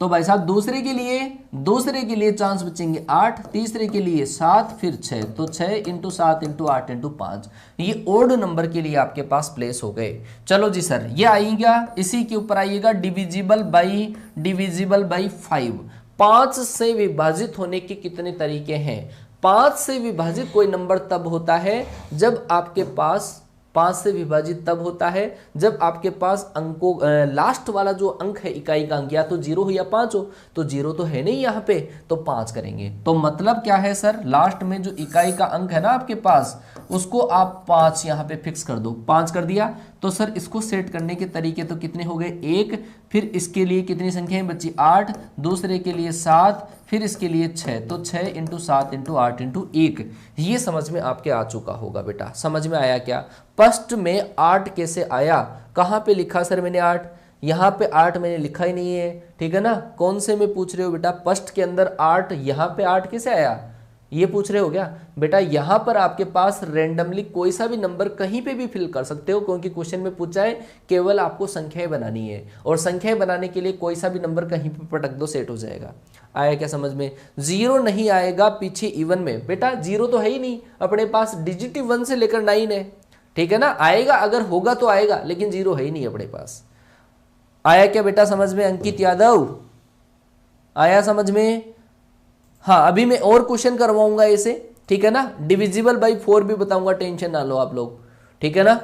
[SPEAKER 1] तो भाई साहब दूसरे के लिए चांस बचेंगे 8, तीसरे के लिए 7, फिर 6, तो 6 × 7 × 8 × 5, ये ओड नंबर के लिए आपके पास प्लेस हो गए। चलो जी सर, ये आएगा, इसी के ऊपर आइएगा डिविजिबल बाई 5। 5 से विभाजित होने के कितने तरीके हैं? 5 से विभाजित कोई नंबर तब होता है जब आपके पास 5 से विभाजित तब होता है जब आपके पास अंकों लास्ट वाला जो अंक है इकाई का अंक या तो 0 हो या 5 हो। तो 0 तो है नहीं यहाँ पे, तो 5 करेंगे। तो मतलब क्या है सर, लास्ट में जो इकाई का अंक है ना आपके पास, उसको आप 5 यहाँ पे फिक्स कर दो। 5 कर दिया तो सर इसको सेट करने के तरीके तो कितने हो गए? 1, फिर इसके लिए कितनी संख्याएं बची 8, दूसरे के लिए 7, फिर इसके लिए 6, तो 6 इंटू 7 इंटू 8 इंटू 1। ये समझ में आपके आ चुका होगा बेटा, समझ में आया क्या? फर्स्ट में 8 कैसे आया, कहाँ पे लिखा सर मैंने 8, यहाँ पे 8 मैंने लिखा ही नहीं है, ठीक है ना। कौन से में पूछ रहे हो बेटा, फर्स्ट के अंदर 8, यहाँ पे 8 कैसे आया, ये पूछ रहे हो क्या बेटा? यहाँ पर आपके पास रेंडमली कोई सा भी नंबर कहीं पे भी फिल कर सकते हो, क्योंकि क्वेश्चन में पूछा है केवल आपको संख्याएं बनानी है, और संख्याएं बनाने के लिए कोई सा भी नंबर कहीं पे पटक दो, सेट हो जाएगा। आया क्या समझ में? जीरो नहीं आएगा पीछे इवन में, बेटा जीरो तो है ही नहीं अपने पास, डिजिट 1 से लेकर 9 है, ठीक है ना। आएगा अगर होगा तो आएगा, लेकिन जीरो है ही नहीं अपने पास। आया क्या बेटा समझ में? अंकित यादव आया समझ में? हाँ, अभी मैं और क्वेश्चन करवाऊंगा ऐसे, ठीक है ना। डिविजिबल बाई 4 भी बताऊंगा, टेंशन ना लो आप लोग, ठीक है ना।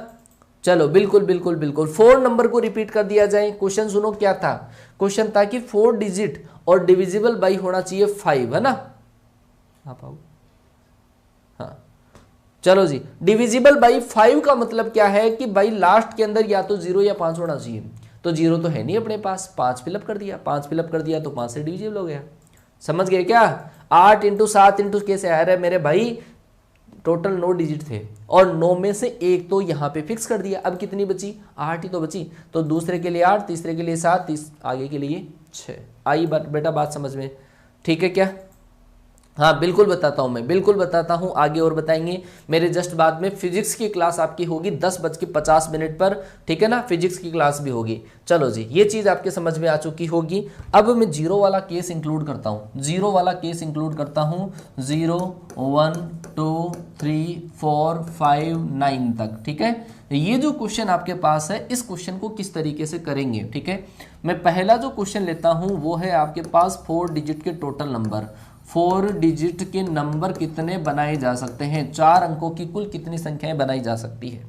[SPEAKER 1] चलो बिल्कुल बिल्कुल बिल्कुल 4 नंबर को रिपीट कर दिया जाए। क्वेश्चन सुनो क्या था, क्वेश्चन था कि 4 डिजिट और डिविजिबल बाई होना चाहिए 5, है ना। आप आओ, हाँ चलो जी। डिविजिबल बाई 5 का मतलब क्या है कि भाई लास्ट के अंदर या तो 0 या 5 होना चाहिए, तो 0 तो है नहीं अपने पास, 5 फिलअप कर दिया, 5 फिलअप कर दिया तो 5 से डिविजिबल हो गया। समझ गए क्या? 8 इंटू 7 इंटू कैसे आ रहा है मेरे भाई, टोटल 9 डिजिट थे और 9 में से एक तो यहाँ पे फिक्स कर दिया। अब कितनी बची, 8 ही तो बची, तो दूसरे के लिए 8, तीसरे के लिए 7, आगे के लिए 6। आई बेटा बात समझ में, ठीक है क्या? हाँ बिल्कुल बताता हूँ, मैं बिल्कुल बताता हूँ, आगे और बताएंगे। मेरे जस्ट बाद में फिजिक्स की क्लास आपकी होगी 10:50 पर, ठीक है ना। फिजिक्स की क्लास भी होगी। चलो जी, ये चीज़ आपके समझ में आ चुकी होगी। अब मैं जीरो वाला केस इंक्लूड करता हूँ, जीरो वाला केस इंक्लूड करता हूँ, 0 1 2 3 4 5 9 तक, ठीक है। ये जो क्वेश्चन आपके पास है, इस क्वेश्चन को किस तरीके से करेंगे, ठीक है। मैं पहला जो क्वेश्चन लेता हूँ वो है आपके पास 4 डिजिट के टोटल नंबर, 4 डिजिट के नंबर कितने बनाए जा सकते हैं, 4 अंकों की कुल कितनी संख्याएं बनाई जा सकती है।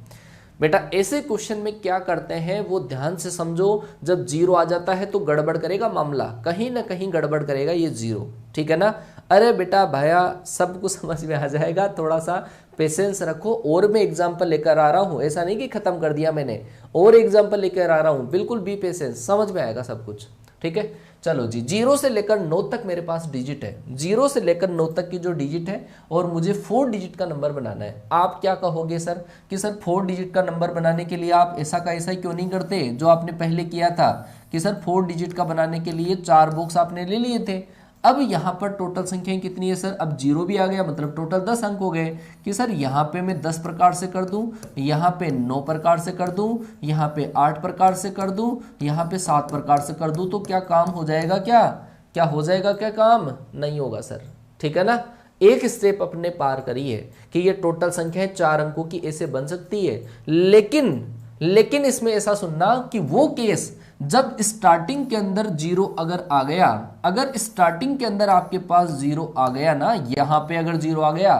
[SPEAKER 1] बेटा ऐसे क्वेश्चन में क्या करते हैं वो ध्यान से समझो। जब 0 आ जाता है तो गड़बड़ करेगा मामला, कहीं ना कहीं गड़बड़ करेगा ये 0, ठीक है ना। अरे बेटा भैया सब कुछ समझ में आ जाएगा, थोड़ा सा पेशेंस रखो। और मैं एग्जाम्पल लेकर आ रहा हूँ, ऐसा नहीं कि खत्म कर दिया मैंने, और एग्जाम्पल लेकर आ रहा हूँ, बिल्कुल बी पेशेंस, समझ में आएगा सब कुछ, ठीक है। चलो जी, 0 से लेकर 9 तक मेरे पास डिजिट है, 0 से लेकर 9 तक की जो डिजिट है, और मुझे 4 डिजिट का नंबर बनाना है। आप क्या कहोगे सर कि सर 4 डिजिट का नंबर बनाने के लिए आप ऐसा का ऐसा ही क्यों नहीं करते जो आपने पहले किया था कि सर 4 डिजिट का बनाने के लिए 4 बॉक्स आपने ले लिए थे। अब यहाँ पर टोटल संख्याएं कितनी है सर, अब 0 भी आ गया, मतलब टोटल 10 अंक हो गए कि सर यहाँ पे मैं 10 प्रकार से कर दूं, यहाँ पे 9 प्रकार से कर दूं, यहाँ पे 8 प्रकार से कर दूं, यहाँ पे 7 प्रकार से कर दूं, तो क्या काम हो जाएगा, क्या हो जाएगा, क्या काम नहीं होगा सर, ठीक है ना। एक स्टेप अपने पार करिए कि ये टोटल संख्या 4 अंकों की ऐसे बन सकती है, लेकिन इसमें ऐसा सुनना कि वो केस जब स्टार्टिंग के अंदर 0 अगर आ गया, अगर स्टार्टिंग के अंदर आपके पास 0 आ गया ना, यहां पे अगर 0 आ गया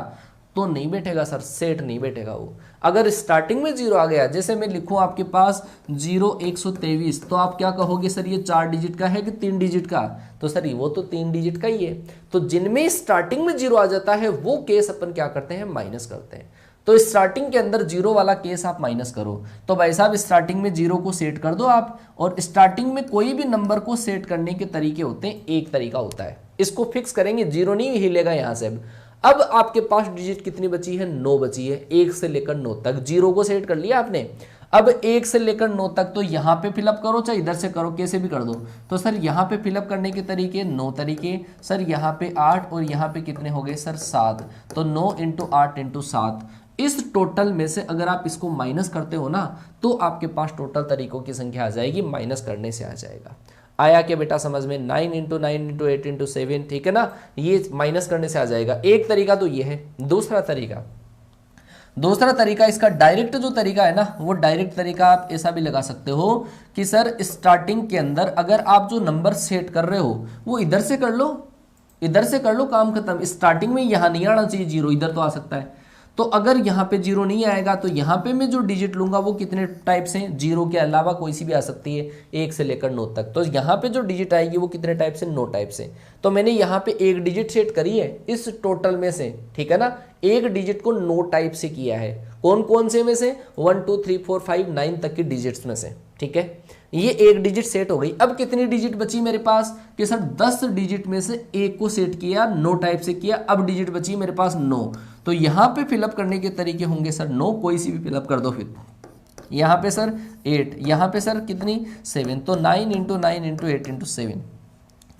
[SPEAKER 1] तो नहीं बैठेगा सर, सेट नहीं बैठेगा वो। अगर स्टार्टिंग में 0 आ गया, जैसे मैं लिखूं आपके पास 0 123, तो आप क्या कहोगे सर ये 4 डिजिट का है कि 3 डिजिट का, तो सर वो तो 3 डिजिट का ही है। तो जिनमें स्टार्टिंग में 0 आ जाता है वो केस अपन क्या करते हैं, माइनस करते हैं। तो स्टार्टिंग के अंदर 0 वाला केस आप माइनस करो, तो भाई साहब स्टार्टिंग में 0 को सेट कर दो आप। और स्टार्टिंग में कोई भी नंबर को सेट करने के तरीके होते हैं, एक तरीका होता है, इसको फिक्स करेंगे, 0 नहीं हिलेगा यहां से। अब आपके पास डिजिट कितनी बची है, 9 बची है, 1 से लेकर 9 तक 0 को सेट कर लिया आपने। अब 1 से लेकर 9 तक तो यहाँ पे फिलअप करो, चाहे इधर से करो, कैसे भी कर दो। तो सर यहाँ पे फिलअप करने के तरीके 9 तरीके, सर यहाँ पे 8 और यहाँ पे कितने हो गए सर 7, तो 9 इंटू 8 इंटू 7। इस टोटल में से अगर आप इसको माइनस करते हो ना, तो आपके पास टोटल तरीकों की संख्या आ जाएगी, माइनस करने से आ जाएगा। आया क्या बेटा समझ में, 9 इंटू 9 इंटू 8 इंटू 7, ठीक है ना, ये माइनस करने से आ जाएगा। एक तरीका तो ये है। दूसरा तरीका इसका डायरेक्ट जो तरीका है ना, वो डायरेक्ट तरीका आप ऐसा भी लगा सकते हो कि सर स्टार्टिंग के अंदर अगर आप जो नंबर सेट कर रहे हो वो इधर से कर लो, काम खत्म। स्टार्टिंग में यहां नहीं आना चाहिए 0, इधर तो आ सकता है। तो अगर यहाँ पे 0 नहीं आएगा तो यहाँ पे मैं जो डिजिट लूंगा वो कितने टाइप से, 0 के अलावा कोई सी भी आ सकती है, 1 से लेकर 9 तक। तो यहाँ पे जो डिजिट आएगी वो कितने टाइप से, 9 टाइप से। तो मैंने यहाँ पे एक डिजिट सेट करी है इस टोटल में से, ठीक है ना, एक डिजिट को 9 टाइप से किया है। कौन कौन से में से, 1 2 3 4 5 9 तक के डिजिट्स में से, ठीक है। ये एक डिजिट सेट हो गई। अब कितनी डिजिट बची मेरे पास कि सर 10 डिजिट में से एक को सेट किया, नो टाइप से किया, अब डिजिट बची मेरे पास 9। तो यहाँ पे फिलअप करने के तरीके होंगे सर 9, कोई सी भी फिलअप कर दो। फिर यहाँ पे सर 8, यहाँ पे सर कितनी 7, तो 9 इंटू 9 इंटू 8 इंटू 7,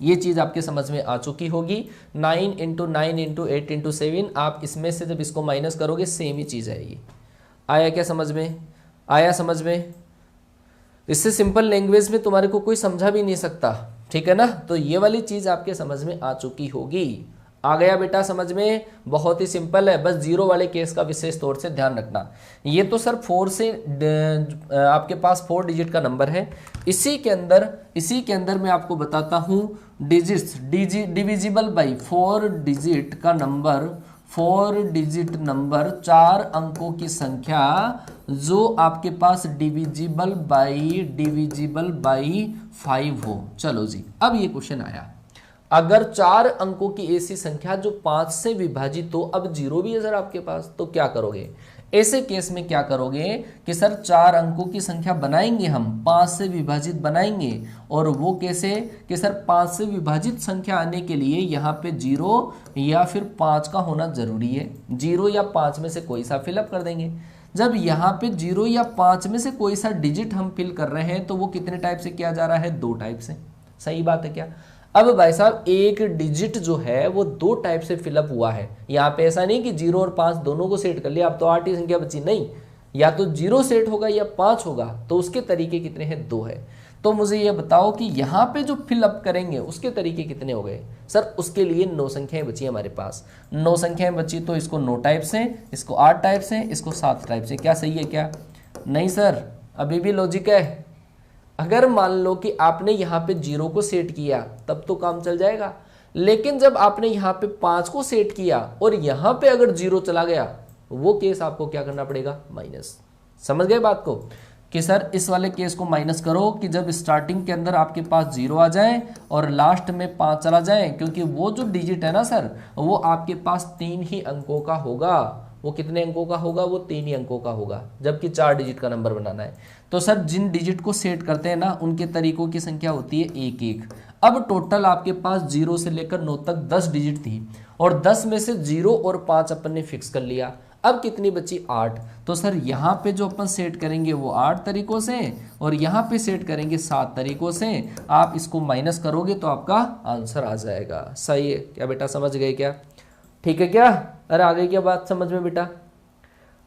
[SPEAKER 1] ये चीज़ आपके समझ में आ चुकी होगी। 9 इंटू 9 इंटू 8 इंटू 7, आप इसमें से जब इसको माइनस करोगे सेम ही चीज़ आएगी। आया क्या समझ में? आया समझ में? इससे सिंपल लैंग्वेज में तुम्हारे को कोई समझा भी नहीं सकता, ठीक है ना। तो ये वाली चीज़ आपके समझ में आ चुकी होगी। आ गया बेटा समझ में? बहुत ही सिंपल है, बस जीरो वाले केस का विशेष तौर से ध्यान रखना। ये तो सर 4 से आपके पास 4 डिजिट का नंबर है। इसी के अंदर मैं आपको बताता हूँ डिजिट्स, डिविजिबल बाई 4 डिजिट का नंबर, 4 डिजिट नंबर, 4 अंकों की संख्या जो आपके पास डिविजिबल बाई 5 हो। चलो जी, अब ये क्वेश्चन आया, अगर 4 अंकों की ऐसी संख्या जो 5 से विभाजित हो, अब जीरो भी है सर आपके पास, तो क्या करोगे? ऐसे केस में क्या करोगे कि सर 4 अंकों की संख्या बनाएंगे हम, 5 से विभाजित बनाएंगे। और वो कैसे कि सर 5 से विभाजित संख्या आने के लिए यहाँ पे 0 या फिर 5 का होना जरूरी है। 0 या 5 में से कोई सा फिलअप कर देंगे। जब यहाँ पे 0 या 5 में से कोई सा डिजिट हम फिल कर रहे हैं तो वो कितने टाइप से किया जा रहा है? 2 टाइप से। सही बात है क्या? अब भाई साहब एक डिजिट जो है वो 2 टाइप से फिलअप हुआ है। यहाँ पे ऐसा नहीं कि 0 और 5 दोनों को सेट कर लिया, अब तो 8 ही संख्या बची, नहीं, या तो 0 सेट होगा या 5 होगा। तो उसके तरीके कितने हैं? 2 है। तो मुझे ये बताओ कि यहाँ पे जो फिलअप करेंगे उसके तरीके कितने हो गए? सर उसके लिए 9 संख्याएं बची हमारे पास। 9 संख्याएं बची तो इसको 9 टाइप से, इसको 8 टाइप से, इसको 7 टाइप से। क्या सही है क्या? नहीं सर, अभी भी लॉजिक है। अगर मान लो कि आपने यहाँ पे 0 को सेट किया तब तो काम चल जाएगा, लेकिन जब आपने यहाँ पे 5 को सेट किया और यहाँ पे अगर 0 चला गया, वो केस आपको क्या करना पड़ेगा? माइनस। समझ गए बात को कि सर इस वाले केस को माइनस करो कि जब स्टार्टिंग के अंदर आपके पास 0 आ जाए और लास्ट में 5 चला जाए, क्योंकि वो जो डिजिट है ना सर वो आपके पास 3 ही अंकों का होगा। वो कितने अंकों का होगा? वो 3 ही अंकों का होगा, जबकि 4 डिजिट का नंबर बनाना है। तो सर जिन डिजिट को सेट करते हैं ना उनके तरीकों की संख्या होती है 1-1। अब टोटल आपके पास 0 से लेकर 9 तक 10 डिजिट थी और 10 में से 0 और 5 अपन ने फिक्स कर लिया। अब कितनी बची? 8। तो सर यहाँ पे जो अपन सेट करेंगे वो 8 तरीकों से और यहाँ पे सेट करेंगे 7 तरीकों से। आप इसको माइनस करोगे तो आपका आंसर आ जाएगा। सही है क्या बेटा? समझ गए क्या? ठीक है क्या? अरे आ गई क्या बात समझ में बेटा?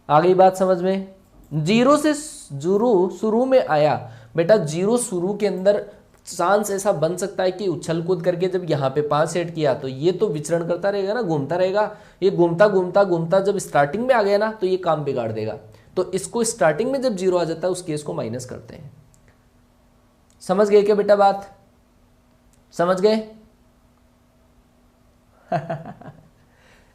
[SPEAKER 1] आ गई बात समझ में? 0 से 0 शुरू में आया बेटा। 0 शुरू के अंदर चांस ऐसा बन सकता है कि उछल कूद करके जब यहाँ पे 5 सेट किया तो ये तो विचरण करता रहेगा ना, घूमता रहेगा। ये घूमता घूमता घूमता जब स्टार्टिंग में आ गया ना तो ये काम बिगाड़ देगा। तो इसको स्टार्टिंग में जब 0 आ जाता है उस केस को माइनस करते हैं। समझ गए क्या बेटा बात? समझ गए?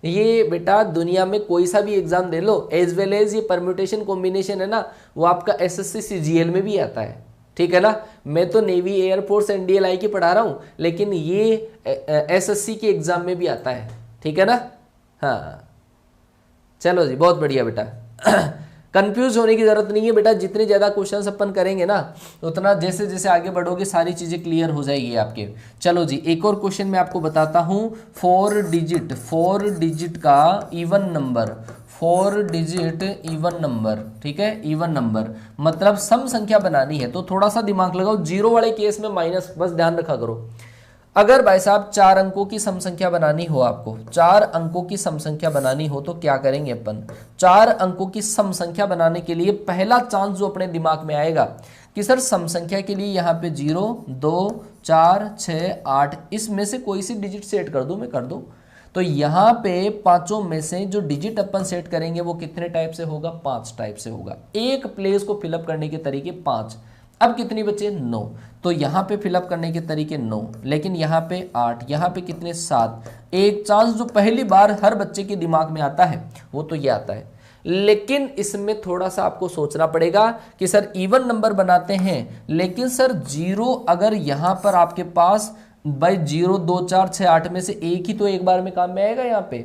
[SPEAKER 1] ये बेटा दुनिया में कोई सा भी एग्जाम दे लो, एज वेल एज ये परम्यूटेशन कॉम्बिनेशन है ना वो आपका एसएससी सीजीएल में भी आता है, ठीक है ना। मैं तो नेवी, एयरफोर्स, एनडीएलआई की पढ़ा रहा हूँ, लेकिन ये एसएससी के एग्जाम में भी आता है, ठीक है ना। हाँ चलो जी, बहुत बढ़िया बेटा। कंफ्यूज होने की जरूरत नहीं है बेटा। जितने ज़्यादा क्वेश्चंस अपन करेंगे ना उतना जैसे जैसे आगे बढ़ोगे सारी चीज़ें क्लियर हो जाएगी आपके। चलो जी, एक और क्वेश्चन मैं आपको बताता हूँ। 4 डिजिट का even number, 4 digit even number, ठीक है, इवन नंबर मतलब सम संख्या बनानी है तो थोड़ा सा दिमाग लगाओ। 0 वाले केस में माइनस बस ध्यान रखा करो। अगर भाई साहब 4 अंकों की सम संख्या बनानी हो, आपको 4 अंकों की सम संख्या बनानी हो तो क्या करेंगे अपन? 4 अंकों की सम संख्या बनाने के लिए पहला चांस जो अपने दिमाग में आएगा कि सर सम संख्या के लिए यहाँ पे 0, 2, 4, 6, 8 इसमें से कोई सी डिजिट सेट कर दूं मैं? कर दूं। तो यहाँ पे पांचों में से जो डिजिट अपन सेट करेंगे वो कितने टाइप से होगा? 5 टाइप से होगा। एक प्लेस को फिलअप करने के तरीके 5। अब कितनी बचे? 9। तो यहाँ पे फिलअप करने के तरीके 9, लेकिन यहाँ पे 8, यहाँ पे कितने? 7। एक चांस जो पहली बार हर बच्चे के दिमाग में आता है वो तो ये आता है, लेकिन इसमें थोड़ा सा आपको सोचना पड़ेगा कि सर इवन नंबर बनाते हैं, लेकिन सर 0 अगर यहाँ पर आपके पास भाई 0, 2, 4, 6, 8 में से एक ही तो एक बार में काम में आएगा यहाँ पे।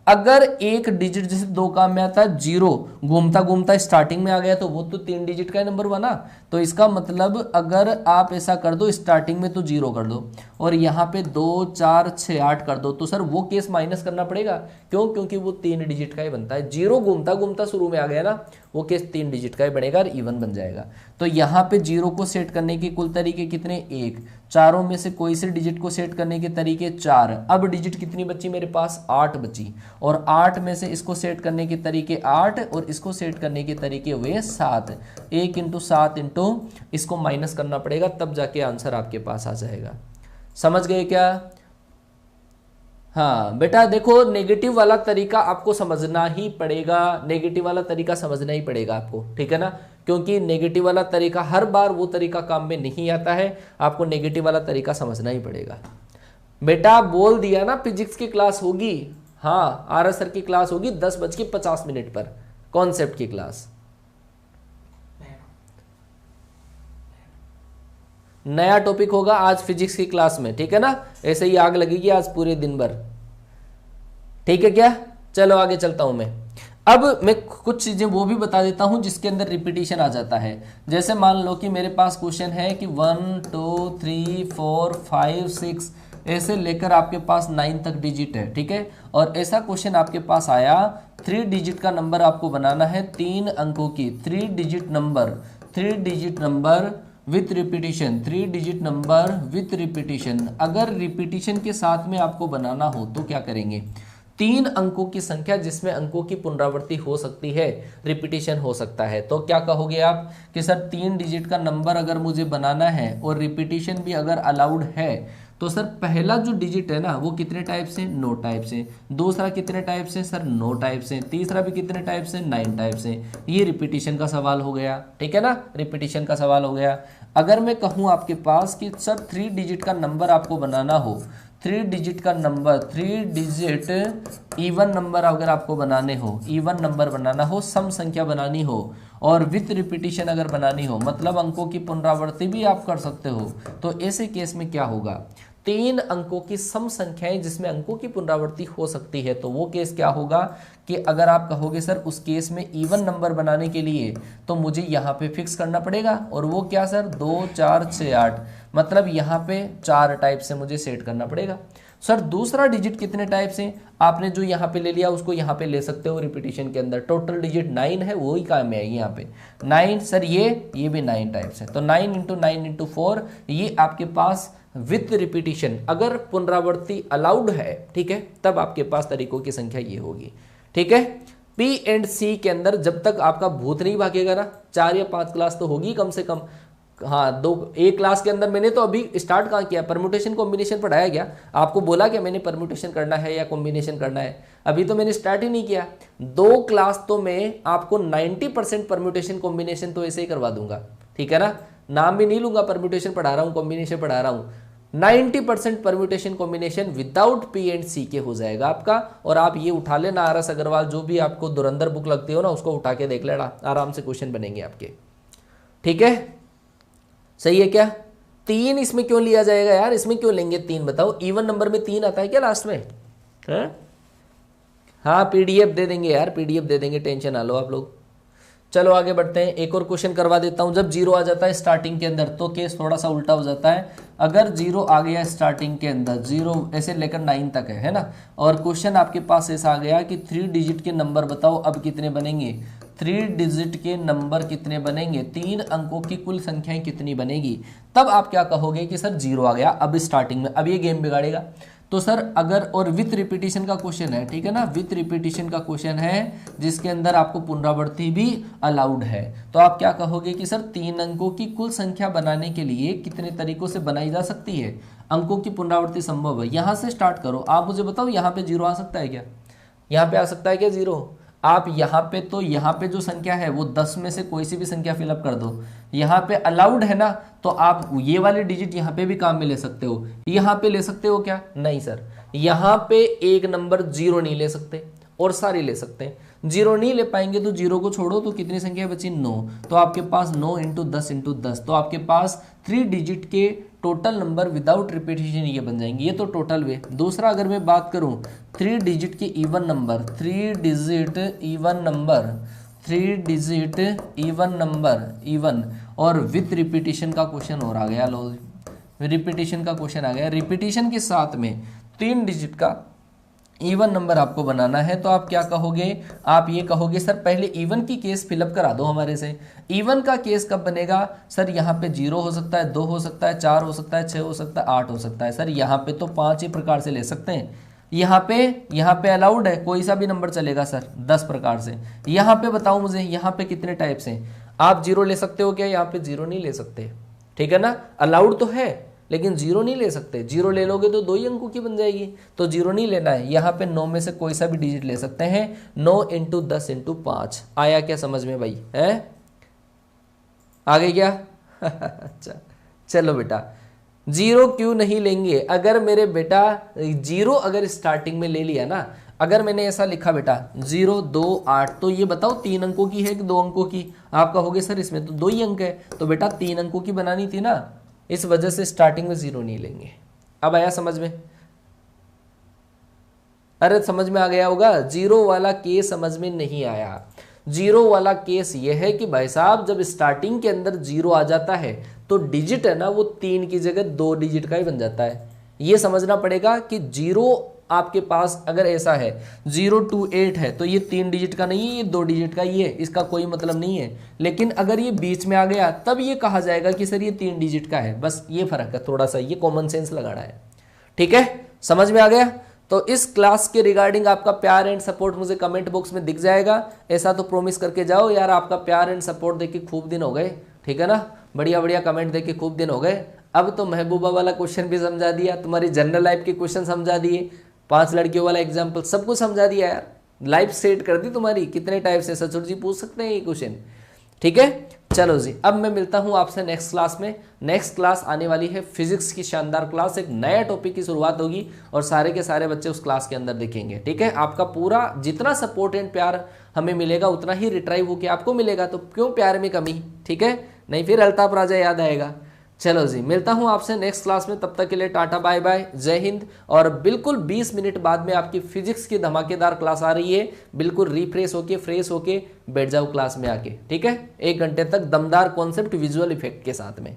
[SPEAKER 1] अगर एक डिजिट जैसे 2 काम में आता है 0 घूमता घूमता स्टार्टिंग में आ गया तो वो तो 3 डिजिट का नंबर हुआ ना। तो इसका मतलब अगर आप ऐसा कर दो स्टार्टिंग में तो 0 कर दो और यहाँ पे 2 4 6 8 कर दो तो सर वो केस माइनस करना पड़ेगा। क्यों? क्योंकि वो 3 डिजिट का ही बनता है। 0 घूमता घूमता शुरू में आ गया ना, वो केस 3 डिजिट का ही बनेगा और इवन बन जाएगा। तो यहाँ पे 0 को सेट करने के कुल तरीके कितने? 1। चारों में से कोई से डिजिट को सेट करने के तरीके 4। अब डिजिट कितनी बची मेरे पास? 8 बची। और 8 में से इसको सेट करने के तरीके 8 और इसको सेट करने के तरीके हुए 7। 1 इंटू 7 इंटू इसको माइनस करना पड़ेगा, तब जाके आंसर आपके पास आ जाएगा। समझ गए क्या? हाँ बेटा देखो, नेगेटिव वाला तरीका आपको समझना ही पड़ेगा, नेगेटिव वाला तरीका समझना ही पड़ेगा आपको, ठीक है ना। क्योंकि नेगेटिव वाला तरीका हर बार वो तरीका काम में नहीं आता है, आपको नेगेटिव वाला तरीका समझना ही पड़ेगा। बेटा बोल दिया ना फिजिक्स की क्लास होगी। हाँ, आर सर की क्लास होगी 10:50 पर, कॉन्सेप्ट की क्लास। नया टॉपिक होगा आज फिजिक्स की क्लास में, ठीक है ना। ऐसे ही आग लगेगी आज पूरे दिन भर, ठीक है क्या। चलो आगे चलता हूं मैं। अब मैं कुछ चीजें वो भी बता देता हूं जिसके अंदर रिपीटिशन आ जाता है। जैसे मान लो कि मेरे पास क्वेश्चन है कि 1 2 3 4 5 6 ऐसे लेकर आपके पास 9 तक डिजिट है, ठीक है। और ऐसा क्वेश्चन आपके पास आया, 3 डिजिट का नंबर आपको बनाना है, 3 अंकों की 3 digit number with repetition, 3 digit number with repetition. अगर रिपीटिशन के साथ में आपको बनाना हो तो क्या करेंगे? 3 अंकों की संख्या जिसमें अंकों की पुनरावृत्ति हो सकती है, रिपीटिशन हो सकता है, तो क्या कहोगे आप कि सर 3 डिजिट का नंबर अगर मुझे बनाना है और रिपीटिशन भी अगर अलाउड है तो सर पहला जो डिजिट है ना वो कितने टाइप से? 9 टाइप से। दूसरा कितने टाइप से? सर 9 टाइप से। तीसरा भी कितने टाइप से? 9 टाइप से। ये रिपीटिशन का सवाल हो गया, ठीक है ना, रिपीटिशन का सवाल हो गया। अगर मैं कहूँ आपके पास कि सर 3 डिजिट का नंबर आपको बनाना हो, 3 डिजिट का नंबर, 3 डिजिट इवन नंबर अगर आपको बनाने हो, इवन नंबर बनाना हो, सम संख्या बनानी हो और विथ रिपीटिशन अगर बनानी हो, मतलब अंकों की पुनरावृत्ति भी आप कर सकते हो, तो ऐसे केस में क्या होगा? 3 अंकों की सम संख्याएं जिसमें अंकों की पुनरावृत्ति हो सकती है, तो वो केस क्या होगा कि अगर आप कहोगे सर उस केस में इवन नंबर बनाने के लिए तो मुझे यहाँ पे फिक्स करना पड़ेगा, और वो क्या सर? 2 4 6 8, मतलब यहाँ पे 4 टाइप से मुझे सेट करना पड़ेगा। सर दूसरा डिजिट कितने टाइप से? आपने जो यहाँ पे ले लिया उसको यहाँ पे ले सकते हो रिपीटिशन के अंदर। टोटल डिजिट 9 है, वही काम में आएगी यहाँ पे 9। सर ये भी 9 टाइप से, तो 9 इंटू 9 इंटू 4 ये आपके पास विथ रिपीटिशन अगर पुनरावृत्ति अलाउड है, ठीक है, तब आपके पास तरीकों की संख्या ये होगी, ठीक है। पी एंड सी के अंदर जब तक आपका भूत नहीं भागेगा ना, 4 या 5 क्लास तो होगी कम से कम। हाँ, 1 क्लास के अंदर मैंने तो अभी स्टार्ट कहाँ किया? परम्यूटेशन कॉम्बिनेशन पढ़ाया गया आपको, बोला कि मैंने परम्यूटेशन करना है या कॉम्बिनेशन करना है, अभी तो मैंने स्टार्ट ही नहीं किया। 2 क्लास तो मैं आपको 90% परम्यूटेशन कॉम्बिनेशन तो ऐसे ही करवा दूंगा, ठीक है ना। नाम भी नहीं लूंगा, परम्यूटेशन पढ़ा रहा हूँ, कॉम्बिनेशन पढ़ा रहा हूँ। 90% permutation combination without P and C के हो जाएगा आपका। और आप ये उठा लेना, आर एस अग्रवाल जो भी आपको धुरंधर बुक लगती हो ना उसको उठा के देख लेना, आराम से क्वेश्चन बनेंगे आपके, ठीक है। सही है क्या? 3 इसमें क्यों लिया जाएगा यार? इसमें क्यों लेंगे 3 बताओ? इवन नंबर में 3 आता है क्या लास्ट में? है? हाँ पीडीएफ दे देंगे यार, पीडीएफ दे देंगे, टेंशन ना लो आप लोग। चलो आगे बढ़ते हैं, एक और क्वेश्चन करवा देता हूं। जब 0 आ जाता है स्टार्टिंग के अंदर तो केस थोड़ा सा उल्टा हो जाता है। अगर 0 आ गया स्टार्टिंग के अंदर, 0 ऐसे लेकर 9 तक है ना, और क्वेश्चन आपके पास ऐसा आ गया कि 3 डिजिट के नंबर बताओ अब कितने बनेंगे? 3 डिजिट के नंबर कितने बनेंगे? 3 अंकों की कुल संख्याएं कितनी बनेगी? तब आप क्या कहोगे कि सर 0 आ गया अब स्टार्टिंग में, अब ये गेम बिगाड़ेगा। तो सर अगर, और विथ रिपीटिशन का क्वेश्चन है, ठीक है ना, विथ रिपीटिशन का क्वेश्चन है जिसके अंदर आपको पुनरावृत्ति भी अलाउड है, तो आप क्या कहोगे कि सर 3 अंकों की कुल संख्या बनाने के लिए कितने तरीकों से बनाई जा सकती है? अंकों की पुनरावृत्ति संभव है। यहां से स्टार्ट करो, आप मुझे बताओ यहाँ पे 0 आ सकता है क्या? यहाँ पे आ सकता है क्या 0? आप यहाँ पे, तो यहाँ पे जो संख्या है वो 10 में से कोई सी भी संख्या फिलअप कर दो। यहाँ पे अलाउड है ना, तो आप ये वाले डिजिट यहाँ पे भी काम में ले सकते हो। यहाँ पे ले सकते हो क्या? नहीं सर, यहाँ पे एक नंबर 0 नहीं ले सकते और सारे ले सकते हैं। जीरो नहीं ले पाएंगे तो जीरो को छोड़ो तो कितनी संख्या बची 9, तो आपके पास 9 इंटू 10 इंटू 10, तो आपके पास 3 डिजिट के टोटल नंबर विदाउट रिपीटेशन ये बन जाएंगे, ये तो टोटल वे। दूसरा अगर मैं बात करूं 3 डिजिट के even number, 3 digit even number, 3 digit even number, even और विथ रिपीटेशन का क्वेश्चन और आ गया। लो रिपीटेशन का क्वेश्चन आ गया, रिपीटेशन के साथ में 3 डिजिट का इवन नंबर आपको बनाना है, तो आप क्या कहोगे, आप ये कहोगे सर पहले इवन की केस फिलअप करा दो हमारे से। इवन का केस कब बनेगा सर, यहाँ पे 0 हो सकता है, 2 हो सकता है, 4 हो सकता है, 6 हो सकता है, 8 हो सकता है। सर यहाँ पे तो 5 ही प्रकार से ले सकते हैं। यहाँ पे अलाउड है, कोई सा भी नंबर चलेगा सर 10 प्रकार से। यहाँ पे बताओ मुझे, यहाँ पे कितने टाइप्स हैं। आप 0 ले सकते हो क्या, यहाँ पे 0 नहीं ले सकते, ठीक है ना। अलाउड तो है लेकिन 0 नहीं ले सकते, 0 ले लोगे तो 2 ही अंकों की बन जाएगी, तो 0 नहीं लेना है। यहाँ पे 9 में से कोई सा भी डिजिट ले सकते हैं। 9 इंटू 10 इंटू 5 आया क्या समझ में भाई, है आगे क्या अच्छा चलो बेटा, 0 क्यों नहीं लेंगे। अगर मेरे बेटा 0 अगर स्टार्टिंग में ले लिया ना, अगर मैंने ऐसा लिखा बेटा 0 2 8, तो ये बताओ 3 अंकों की है कि 2 अंकों की। आप कहोगे सर इसमें तो 2 ही अंक है, तो बेटा 3 अंकों की बनानी थी ना, इस वजह से स्टार्टिंग में 0 नहीं लेंगे। अब आया समझ में, अरे समझ में आ गया होगा। 0 वाला केस समझ में नहीं आया। 0 वाला केस यह है कि भाई साहब जब स्टार्टिंग के अंदर 0 आ जाता है तो डिजिट है ना वो 3 की जगह 2 डिजिट का ही बन जाता है। ये समझना पड़ेगा कि 0 आपके पास अगर ऐसा है 0 to 8 है तो ये 3 डिजिट का नहीं है, ये 2 डिजिट का ही है, इसका कोई मतलब नहीं है। लेकिन अगर ये बीच में आ गया तब ये कहा जाएगा कि सर ये 3 डिजिट का है। बस ये फर्क है थोड़ा सा, ये कॉमन सेंस लगाना है, ठीक है, समझ में आ गया। तो इस क्लास के रिगार्डिंग आपका प्यार एंड सपोर्ट मुझे कमेंट बॉक्स में दिख जाएगा। ऐसा तो प्रॉमिस करके जाओ यार, आपका प्यार एंड सपोर्ट देके खूब दिन हो गए, ठीक है ना, बढ़िया बढ़िया कमेंट देके खूब दिन हो गए। अब तो महबूबा वाला क्वेश्चन भी समझा दिया, तुम्हारी जनरल लाइफ के क्वेश्चन समझा दिए, 5 लड़कियों वाला एग्जाम्पल सब कुछ समझा दिया यार, लाइफ सेट कर दी तुम्हारी। कितने टाइप से सचुर जी पूछ सकते हैं ये क्वेश्चन, ठीक है। चलो जी, अब मैं मिलता हूं आपसे नेक्स्ट क्लास में। नेक्स्ट क्लास आने वाली है फिजिक्स की शानदार क्लास, एक नया टॉपिक की शुरुआत होगी और सारे के सारे बच्चे उस क्लास के अंदर देखेंगे, ठीक है। आपका पूरा जितना सपोर्ट एंड प्यार हमें मिलेगा उतना ही रिट्राइव होकर आपको मिलेगा, तो क्यों प्यार में कमी, ठीक है, नहीं फिर अल्ताफ राजा याद आएगा। चलो जी, मिलता हूं आपसे नेक्स्ट क्लास में, तब तक के लिए टाटा बाय बाय, जय हिंद। और बिल्कुल 20 मिनट बाद में आपकी फिजिक्स की धमाकेदार क्लास आ रही है, बिल्कुल रिफ्रेश होके फ्रेश होके बैठ जाओ क्लास में आके, ठीक है। 1 घंटे तक दमदार कॉन्सेप्ट विजुअल इफेक्ट के साथ में।